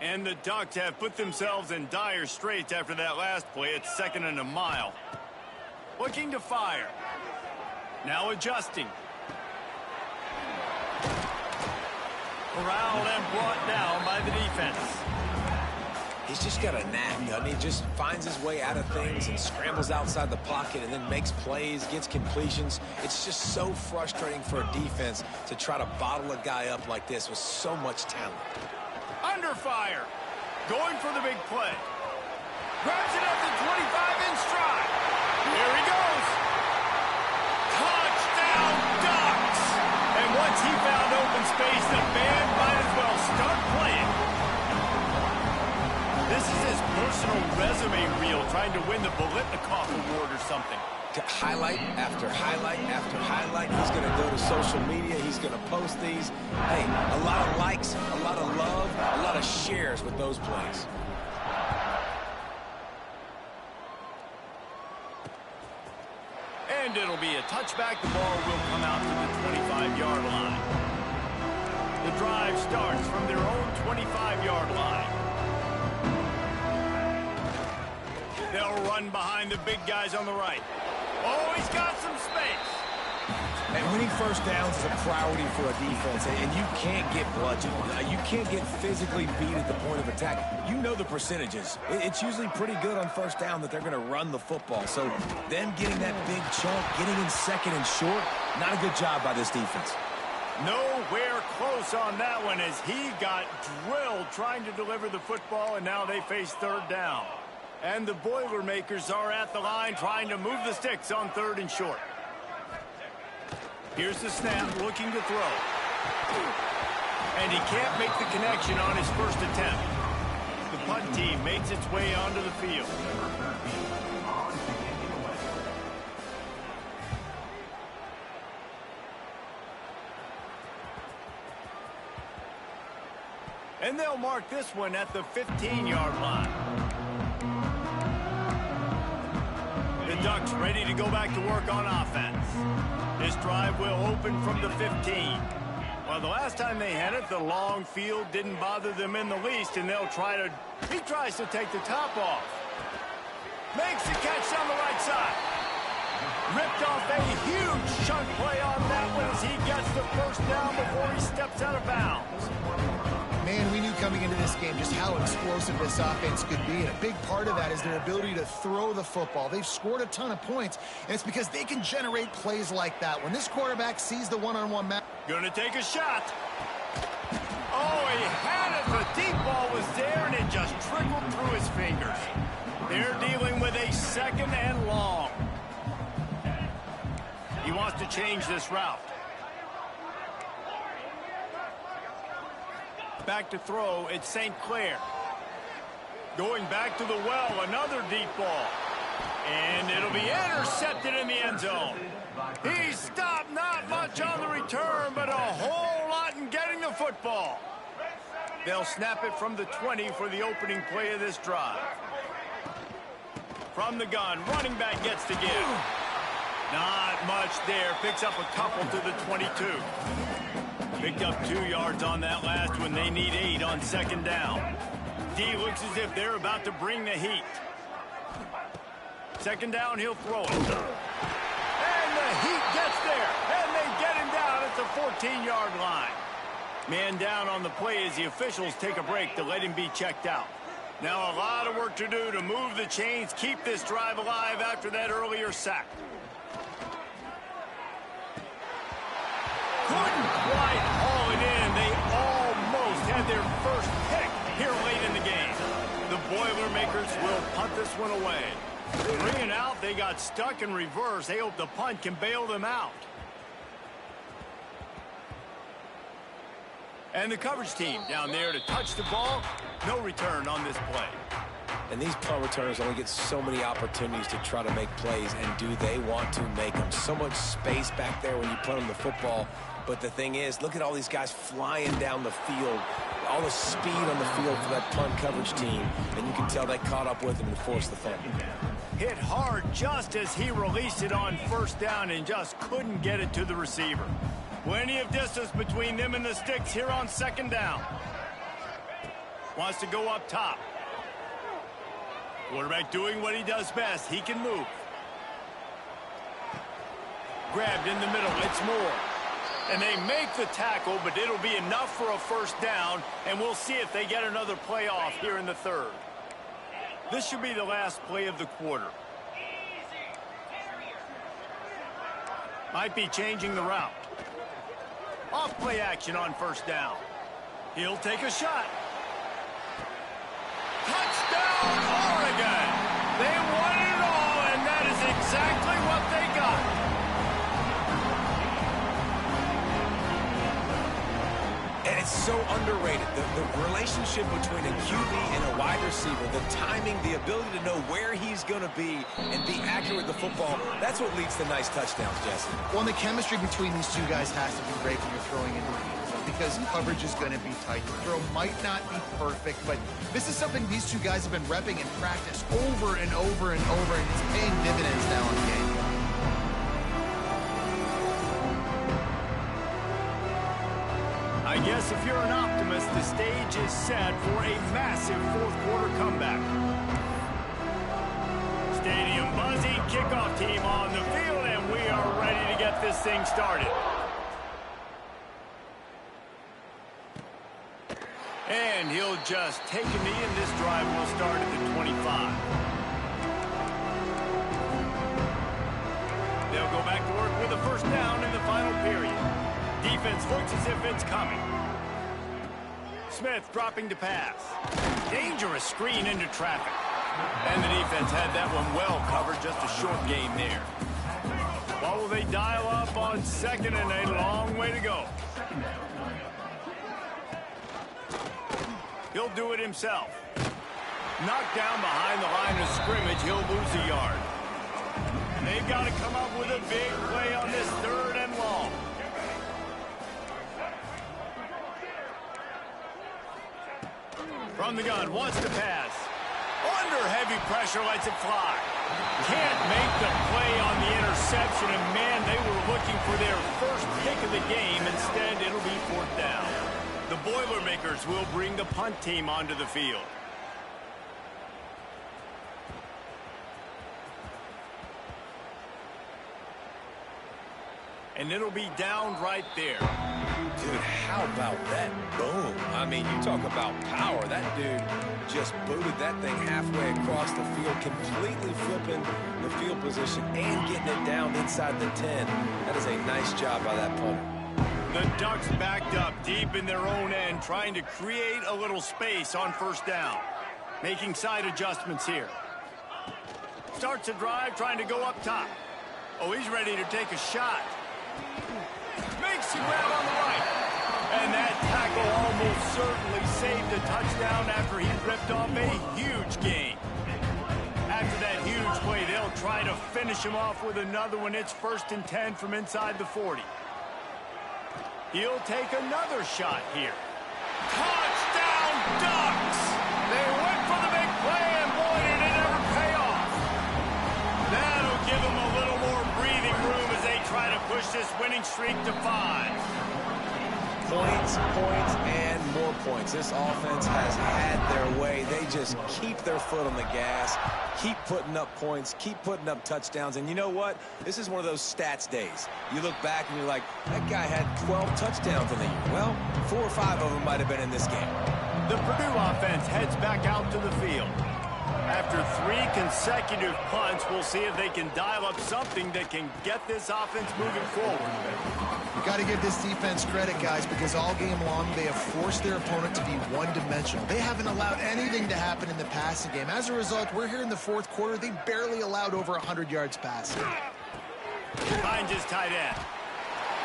And the Ducks have put themselves in dire straits after that last play. It's 2nd and a mile. Looking to fire. Now adjusting. Corralled and brought down by the defense. He's just got a knack, doesn't he? Just finds his way out of things and scrambles outside the pocket and then makes plays, gets completions. It's just so frustrating for a defense to try to bottle a guy up like this with so much talent. Under fire. Going for the big play. Grabs it at the 25 in stride. Here he goes. Touchdown, Ducks! And once he found open space, the band might as well start playing. This is his personal resume reel, trying to win the Bolitnikoff Award or something. Highlight after highlight after highlight. He's going to go to social media. He's going to post these. Hey, a lot of likes, a lot of love, a lot of shares with those plays. And it'll be a touchback. The ball will come out to the 25-yard line. The drive starts from their own 25-yard line. They'll run behind the big guys on the right. Oh, he's got some space. And winning 1st downs is a priority for a defense, and you can't get bludgeoned. You can't get physically beat at the point of attack. You know the percentages. It's usually pretty good on 1st down that they're going to run the football. So them getting that big chunk, getting in 2nd and short, not a good job by this defense. Nowhere close on that one as he got drilled trying to deliver the football, and now they face 3rd down. And the Boilermakers are at the line trying to move the sticks on 3rd and short. Here's the snap, looking to throw. And he can't make the connection on his first attempt. The punt team makes its way onto the field. And they'll mark this one at the 15-yard line. The Ducks ready to go back to work on offense. This drive will open from the 15. Well, the last time they had it, the long field didn't bother them in the least, and they'll try to... He tries to take the top off. Makes the catch down the right side. Ripped off a huge chunk play on that one as he gets the 1st down before he steps out of bounds. Man, we knew coming into this game just how explosive this offense could be, and a big part of that is their ability to throw the football. They've scored a ton of points, and it's because they can generate plays like that. When this quarterback sees the one-on-one match... Gonna take a shot. Oh, he had it. The deep ball was there, and it just trickled through his fingers. They're dealing with a 2nd and long. He wants to change this route. Back to throw, it's St. Clair. Going back to the well, another deep ball. And it'll be intercepted in the end zone. He stopped, not much on the return, but a whole lot in getting the football. They'll snap it from the 20 for the opening play of this drive. From the gun, running back gets the give. Not much there. Picks up a couple to the 22. Picked up 2 yards on that last one. They need 8 on second down. D looks as if they're about to bring the heat. Second down, he'll throw it. And the heat gets there. And they get him down at the 14-yard line. Man down on the play as the officials take a break to let him be checked out. Now a lot of work to do to move the chains, keep this drive alive after that earlier sack. Couldn't quite haul it in. They almost had their first pick here late in the game. The Boilermakers will punt this one away. 3 and out, they got stuck in reverse. They hope the punt can bail them out. And the coverage team down there to touch the ball. No return on this play. And these punt returners only get so many opportunities to try to make plays, and do they want to make them? So much space back there when you punt them the football. But the thing is, look at all these guys flying down the field. All the speed on the field for that punt coverage team. And you can tell they caught up with him and forced the fumble. Hit hard just as he released it on first down and just couldn't get it to the receiver. Plenty of distance between them and the sticks here on second down. Wants to go up top. Quarterback doing what he does best. He can move. Grabbed in the middle. It's Moore. And they make the tackle, but it'll be enough for a first down, and we'll see if they get another play off here in the third. This should be the last play of the quarter. Might be changing the route. Off play action on first down. He'll take a shot. Touchdown, Oregon! They won it all, and that is exactly what they got. And it's so underrated. The relationship between a QB and a wide receiver, the timing, the ability to know where he's going to be and be accurate with the football, that's what leads to nice touchdowns, Jesse. Well, and the chemistry between these two guys has to be great when you're throwing into the end zone because coverage is going to be tight. The throw might not be perfect, but this is something these two guys have been repping in practice over and over and over, and it's paying dividends now in the game. I guess if you're an optimist, the stage is set for a massive fourth-quarter comeback. Stadium buzzing, kickoff team on the field, and we are ready to get this thing started. And he'll just take a knee, and this drive will start at the 25. They'll go back to work with a first down in the final period. Defense looks as if it's coming. Smith dropping to pass. Dangerous screen into traffic. And the defense had that one well covered, just a short game there. What will they dial up on second, and a long way to go. He'll do it himself. Knocked down behind the line of scrimmage, he'll lose a yard. They've got to come up with a big play on this third and long. From the gun, wants to pass. Under heavy pressure, lets it fly. Can't make the play on the interception, and man, they were looking for their first pick of the game. Instead, it'll be fourth down. The Boilermakers will bring the punt team onto the field. And it'll be down right there. Dude, how about that boom? I mean, you talk about power. That dude just booted that thing halfway across the field, completely flipping the field position and getting it down inside the 10. That is a nice job by that punter. The Ducks backed up deep in their own end, trying to create a little space on first down. Making side adjustments here. Starts a drive, trying to go up top. Oh, he's ready to take a shot. Makes the grab on the right. And that That tackle almost certainly saved a touchdown after he ripped off a huge gain. After that huge play, they'll try to finish him off with another one. It's 1st and 10 from inside the 40. He'll take another shot here. Touchdown, Ducks! They went for the big play, and boy, did it ever pay off. That'll give them a little more breathing room as they try to push this winning streak to 5. Points, points, and more points. This offense has had their way. They just keep their foot on the gas, keep putting up points, keep putting up touchdowns. And you know what? This is one of those stats days. You look back and you're like, that guy had 12 touchdowns in the year. Well, 4 or 5 of them might have been in this game. The Purdue offense heads back out to the field. After 3 consecutive punts, we'll see if they can dial up something that can get this offense moving forward. You got to give this defense credit, guys, because all game long they have forced their opponent to be one-dimensional. They haven't allowed anything to happen in the passing game. As a result, we're here in the 4th quarter. They barely allowed over 100 yards passing. Finds his tight end.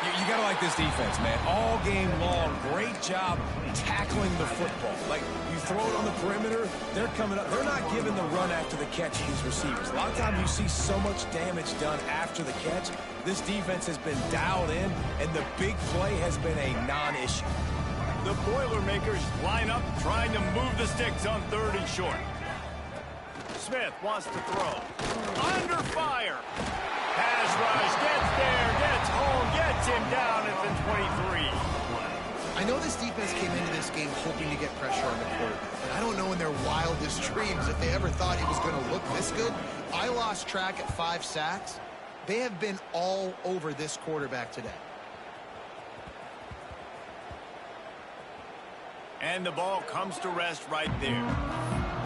You got to like this defense, man. All game long, great job tackling the football. Like, you throw it on the perimeter, they're coming up. They're not giving the run after the catch to these receivers. A lot of times you see so much damage done after the catch. This defense has been dialed in, and the big play has been a non-issue. The Boilermakers line up trying to move the sticks on 3rd and short. Smith wants to throw. Under fire. Pass rush, gets there, gets home, gets him down at the 23. I know this defense came into this game hoping to get pressure on the quarterback, but I don't know in their wildest dreams if they ever thought he was going to look this good. I lost track at 5 sacks. They have been all over this quarterback today. And the ball comes to rest right there.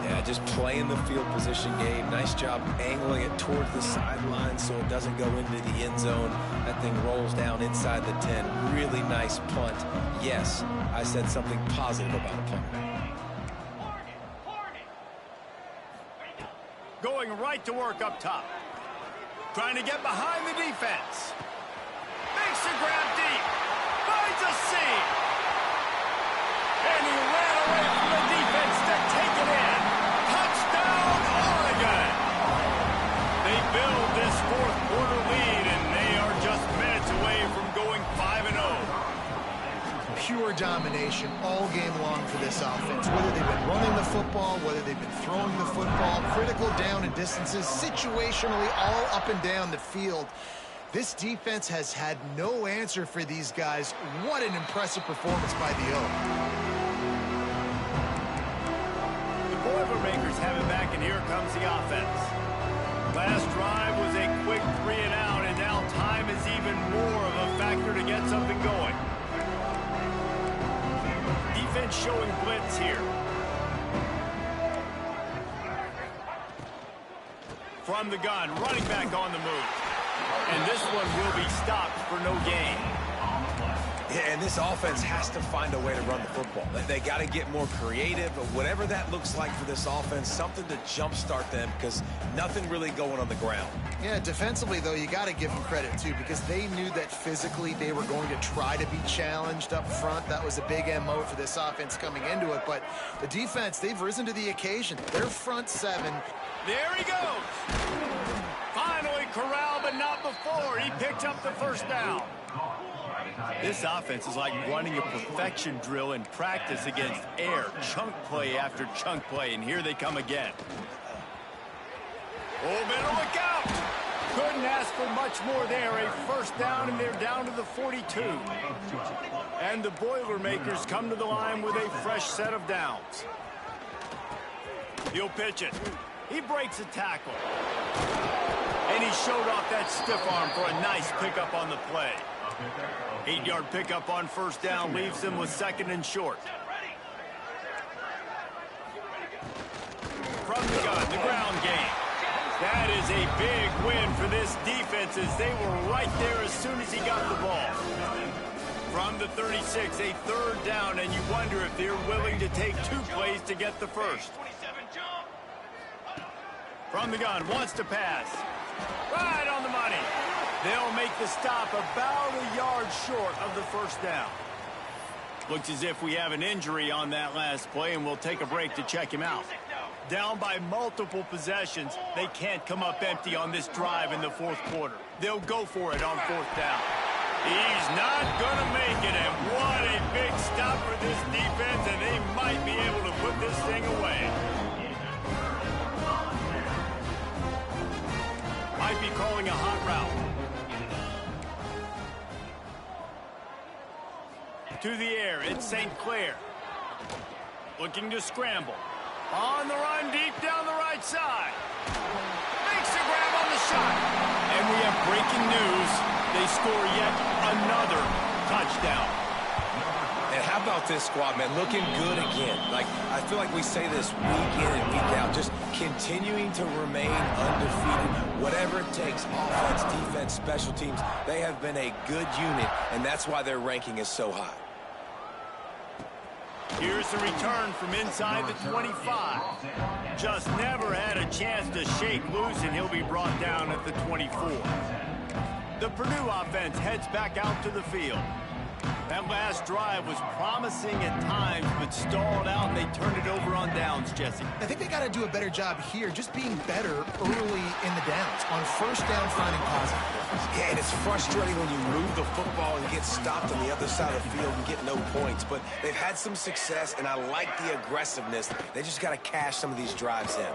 Yeah, just playing the field position game. Nice job angling it towards the sideline so it doesn't go into the end zone. That thing rolls down inside the 10. Really nice punt. Yes, I said something positive about a punt. Going right to work up top. Trying to get behind the defense. Makes a grab deep. Finds a seam. And he ran away from the defense to take it in. Touchdown, Oregon! They build this 4th quarter lead, and they are just minutes away from going 5-0. Pure domination all game long for this offense. Whether they've been running the football, whether they've been throwing the football, critical down and distances, situationally all up and down the field. This defense has had no answer for these guys. What an impressive performance by the Oak. Boilermakers have it back, and here comes the offense. Last drive was a quick 3 and out, and now time is even more of a factor to get something going. Defense showing blitz here. From the gun, running back on the move. And this one will be stopped for no gain. Yeah, and this offense has to find a way to run the football. They got to get more creative, but whatever that looks like for this offense, something to jumpstart them because nothing really going on the ground. Yeah, defensively, though, you got to give them credit, too, because they knew that physically they were going to try to be challenged up front. That was a big MO for this offense coming into it. But the defense, they've risen to the occasion. Their front 7. There he goes. Finally corralled, but not before. He picked up the 1st down. This offense is like running a perfection drill in practice against air. Chunk play after chunk play, and here they come again. Oh, better look out. Couldn't ask for much more there. A 1st down, and they're down to the 42. And the Boilermakers come to the line with a fresh set of downs. He'll pitch it. He breaks a tackle. And he showed off that stiff arm for a nice pickup on the play. 8-yard pickup on 1st down leaves him with 2nd and short. From the gun, the ground game. That is a big win for this defense as they were right there as soon as he got the ball. From the 36, a 3rd down, and you wonder if they're willing to take 2 plays to get the 1st. From the gun, wants to pass. Right on the money. They'll make the stop about a yard short of the 1st down. Looks as if we have an injury on that last play, and we'll take a break to check him out. Down by multiple possessions, they can't come up empty on this drive in the fourth quarter. They'll go for it on fourth down. He's not going to make it, and what a big stop for this defense, and they might be able to put this thing away. Might be calling a hot route. To the air, it's St. Clair. Looking to scramble. On the run, deep down the right side. Makes the grab on the shot. And we have breaking news. They score yet another touchdown. And how about this squad, man? Looking good again. Like, I feel like we say this week in and week out. Just continuing to remain undefeated. Whatever it takes, offense, defense, special teams, they have been a good unit, and that's why their ranking is so high. Here's the return from inside the 25. Just never had a chance to shake loose, and he'll be brought down at the 24. The Purdue offense heads back out to the field. That last drive was promising at times, but stalled out, and they turned it over on downs, Jesse. I think they got to do a better job here, just being better early in the downs, on first down, finding positive plays. Yeah, and it's frustrating when you move the football and get stopped on the other side of the field and get no points, but they've had some success, and I like the aggressiveness. They just got to cash some of these drives in.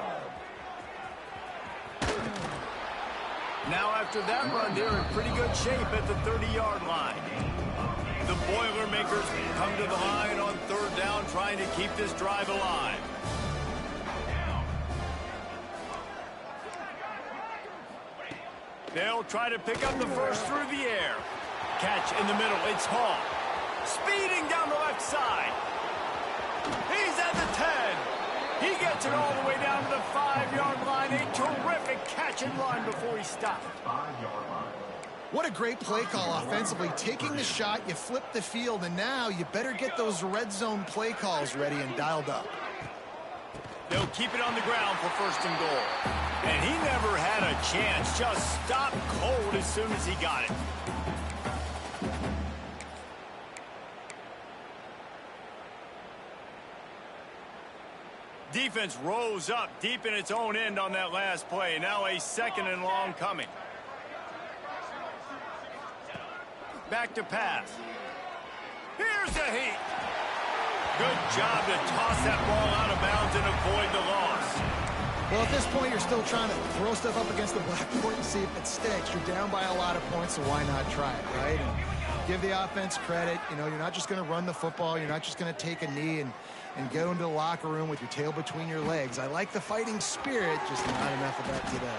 Now after that run, they're in pretty good shape at the 30-yard line. The Boilermakers come to the line on third down, trying to keep this drive alive. They'll try to pick up the first through the air. Catch in the middle, it's Hall. Speeding down the left side. He's at the 10. He gets it all the way down to the 5-yard line. A terrific catch and run before he stopped. What a great play call offensively. Taking the shot, you flip the field, and now you better get those red zone play calls ready and dialed up. They'll keep it on the ground for first and goal. And he never had a chance. Just stopped cold as soon as he got it. Defense rose up deep in its own end on that last play. Now a second and long coming. Back to pass. Here's the heat. Good job to toss that ball out of bounds and avoid the loss. Well, at this point, you're still trying to throw stuff up against the blackboard and see if it sticks. You're down by a lot of points, so why not try it, right? And give the offense credit. You know, you're not just going to run the football. You're not just going to take a knee and go into the locker room with your tail between your legs. I like the fighting spirit, just not enough of that today.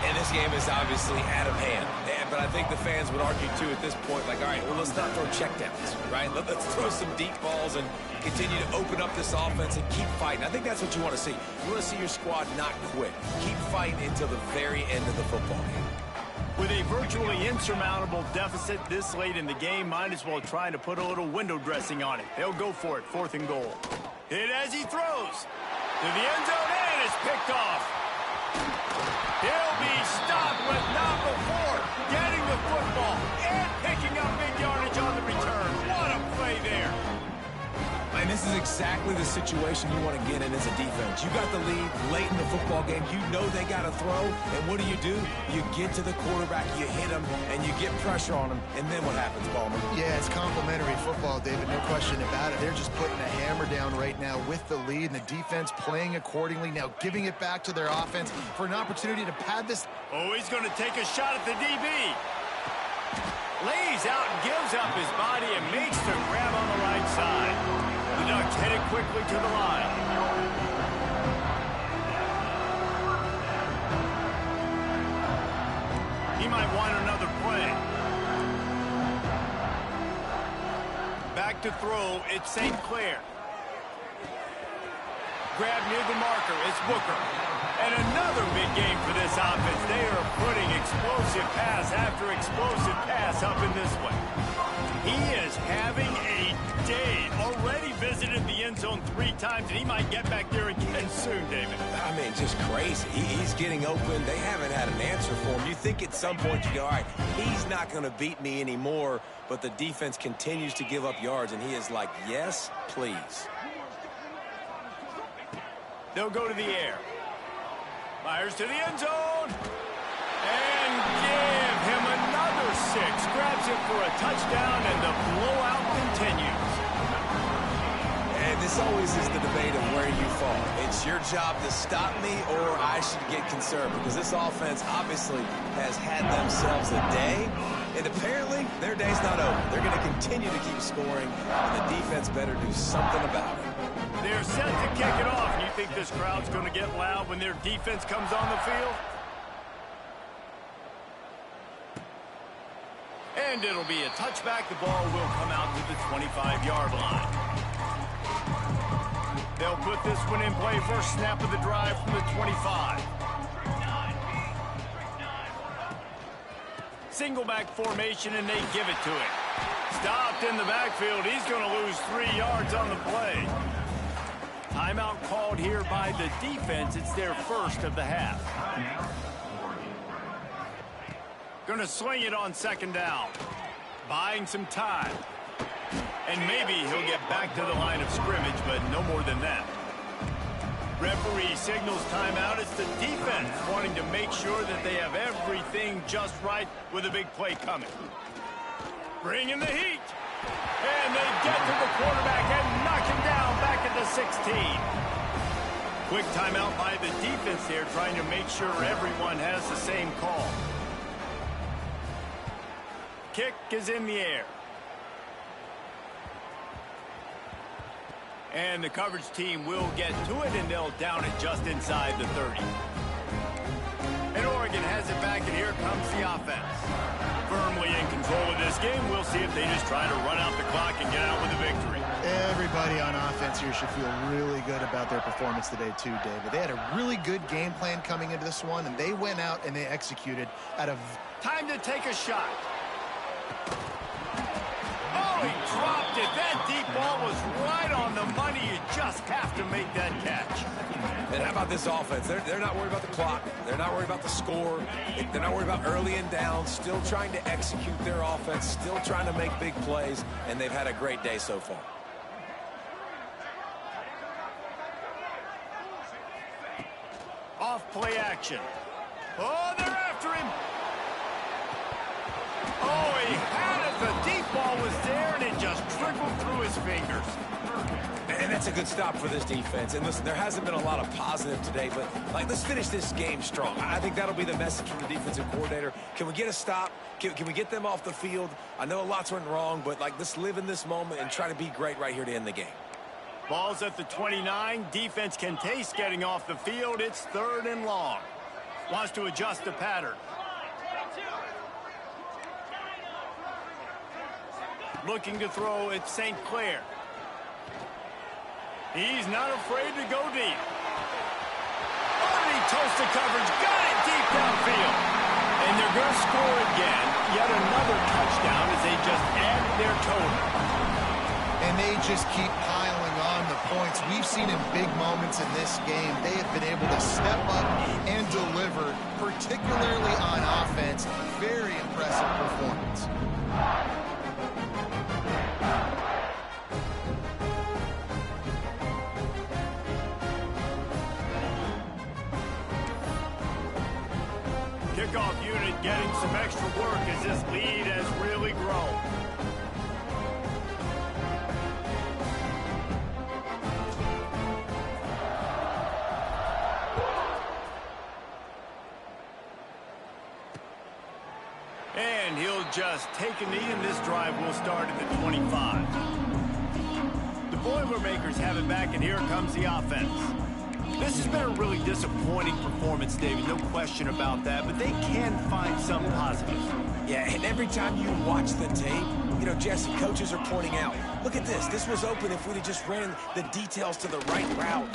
And this game is obviously out of hand. But I think the fans would argue, too, at this point, like, all right, well, let's not throw checkdowns, right? Let's throw some deep balls and continue to open up this offense and keep fighting. I think that's what you want to see. You want to see your squad not quit. Keep fighting until the very end of the football game. With a virtually insurmountable deficit this late in the game, might as well try to put a little window dressing on it. They'll go for it, fourth and goal. Hit as he throws. To the end zone, and it's picked off. He'll be stopped, but not before getting the football and picking up big yardage on the return. What a play there. And this is exactly the situation you want to get in as a defense. You got the lead late in the football game. You know they got to throw. And what do? You get to the quarterback, you hit him, and you get pressure on him. And then what happens, Palmer? Yeah, it's complimentary football, David. No question about it. They're just putting a hammer down right now with the lead, and the defense playing accordingly. Now giving it back to their offense for an opportunity to pad this. Oh, he's going to take a shot at the DB. Lays out and gives up his body and makes the grab on the right side. The Ducks headed quickly to the line. He might want another play. Back to throw, it's St. Clair. Grab near the marker, it's Booker. And another big game for this offense. They are putting explosive pass after explosive pass up in this one. He is having a day. Already visited the end zone zone 3 times, and he might get back there again soon, David. I mean, just crazy. He's getting open. They haven't had an answer for him. You think at some point you go, all right, he's not going to beat me anymore, but the defense continues to give up yards, and he is like, yes, please. They'll go to the air. Fires to the end zone. And give him another 6. Grabs it for a touchdown, and the blowout continues. And this always is the debate of where you fall. It's your job to stop me, or I should get concerned, because this offense obviously has had themselves a day, and apparently their day's not over. They're going to continue to keep scoring, and the defense better do something about it. They're set to kick it off. And you think this crowd's going to get loud when their defense comes on the field? And it'll be a touchback. The ball will come out to the 25-yard line. They'll put this one in play. First snap of the drive from the 25. Single back formation, and they give it to him. Stopped in the backfield. He's going to lose 3 yards on the play. Timeout called here by the defense. It's their first of the half. Going to sling it on second down. Buying some time. And maybe he'll get back to the line of scrimmage, but no more than that. Referee signals timeout. It's the defense wanting to make sure that they have everything just right with a big play coming. Bringing the heat. And they get to the quarterback and knock him down back at the 16. Quick timeout by the defense here, trying to make sure everyone has the same call. Kick is in the air. And the coverage team will get to it, and they'll down it just inside the 30. And Oregon has it back, and here comes the offense. Firmly in control of this game. We'll see if they just try to run out the clock and get out with a victory. Everybody on offense here should feel really good about their performance today too, David. They had a really good game plan coming into this one, and they went out and they executed at a... Time to take a shot. Oh, he dropped it. That deep ball was right on the money. You just have to make that catch. And how about this offense? They're not worried about the clock. They're not worried about the score. They're not worried about early and down. Still trying to execute their offense. Still trying to make big plays. And they've had a great day so far. Off play action. Oh, they're after him. Oh, he had it. The deep ball was there, and it just trickled through his fingers. And that's a good stop for this defense. And listen, there hasn't been a lot of positive today, but let's finish this game strong. I think that'll be the message from the defensive coordinator. Can we get a stop? Can we get them off the field? I know a lot's went wrong, but let's live in this moment and try to be great right here to end the game. Ball's at the 29. Defense can taste getting off the field. It's 3rd and long. Wants to adjust the pattern. Looking to throw at St. Clair. He's not afraid to go deep. Oh, he toasts the coverage. Got it deep downfield. And they're going to score again. Yet another touchdown as they just add their total. And they just keep piling on the points. We've seen in big moments in this game, they have been able to step up and deliver, particularly on offense. Very impressive performance. Kickoff unit getting some extra work as this lead has really grown. And he'll just take a knee, and this drive will start at the 25. The Boilermakers have it back, and here comes the offense. This has been a really disappointing performance, David, no question about that, but they can find some positives. Yeah, and every time you watch the tape, you know, Jesse, coaches are pointing out, look at this. This was open if we'd have just ran the details to the right route,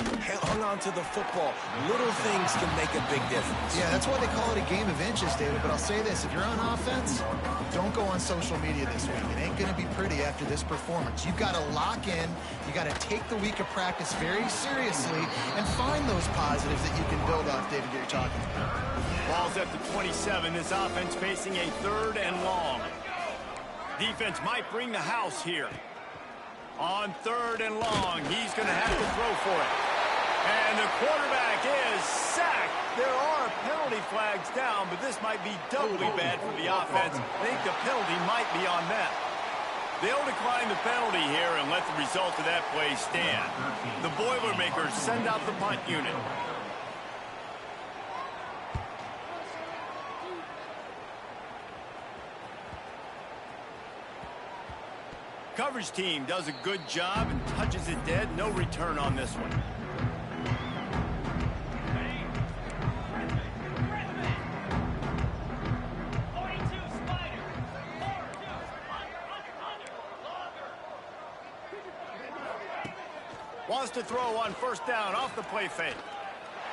hung on to the football. Little things can make a big difference. Yeah, that's why they call it a game of inches, David. But I'll say this, if you're on offense, don't go on social media this week. It ain't going to be pretty after this performance. You've got to lock in. You got to take the week of practice very seriously and find those positives that you can build off, David, that you're talking about. Ball's at the 27. This offense facing a 3rd and long. Defense might bring the house here. On 3rd and long, he's going to have to throw for it. And the quarterback is sacked. There are penalty flags down, but this might be doubly bad for the offense. I think the penalty might be on them. They'll decline the penalty here and let the result of that play stand. The Boilermakers send out the punt unit. Coverage team does a good job and touches it dead. No return on this one. Wants to throw on 1st down off the play fake.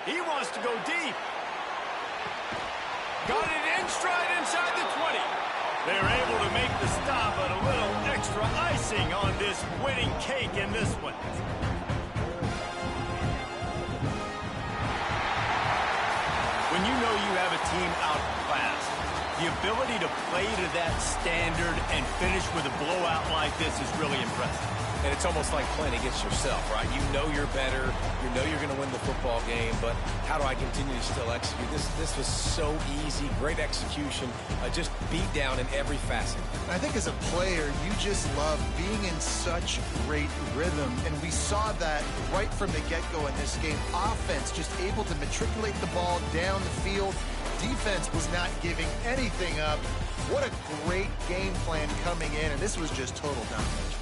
He wants to go deep. Got it in stride inside the 20. They're able to make the stop, but a little extra icing on this winning cake in this one. When you know you have a team outclassed, the ability to play to that standard and finish with a blowout like this is really impressive. And it's almost like playing against yourself, right? You know you're better. You know you're going to win the football game, but how do I continue to still execute? This was so easy, great execution, just beat down in every facet. I think as a player, you just love being in such great rhythm, and we saw that right from the get-go in this game. Offense just able to matriculate the ball down the field. Defense was not giving anything up. What a great game plan coming in, and this was just total domination.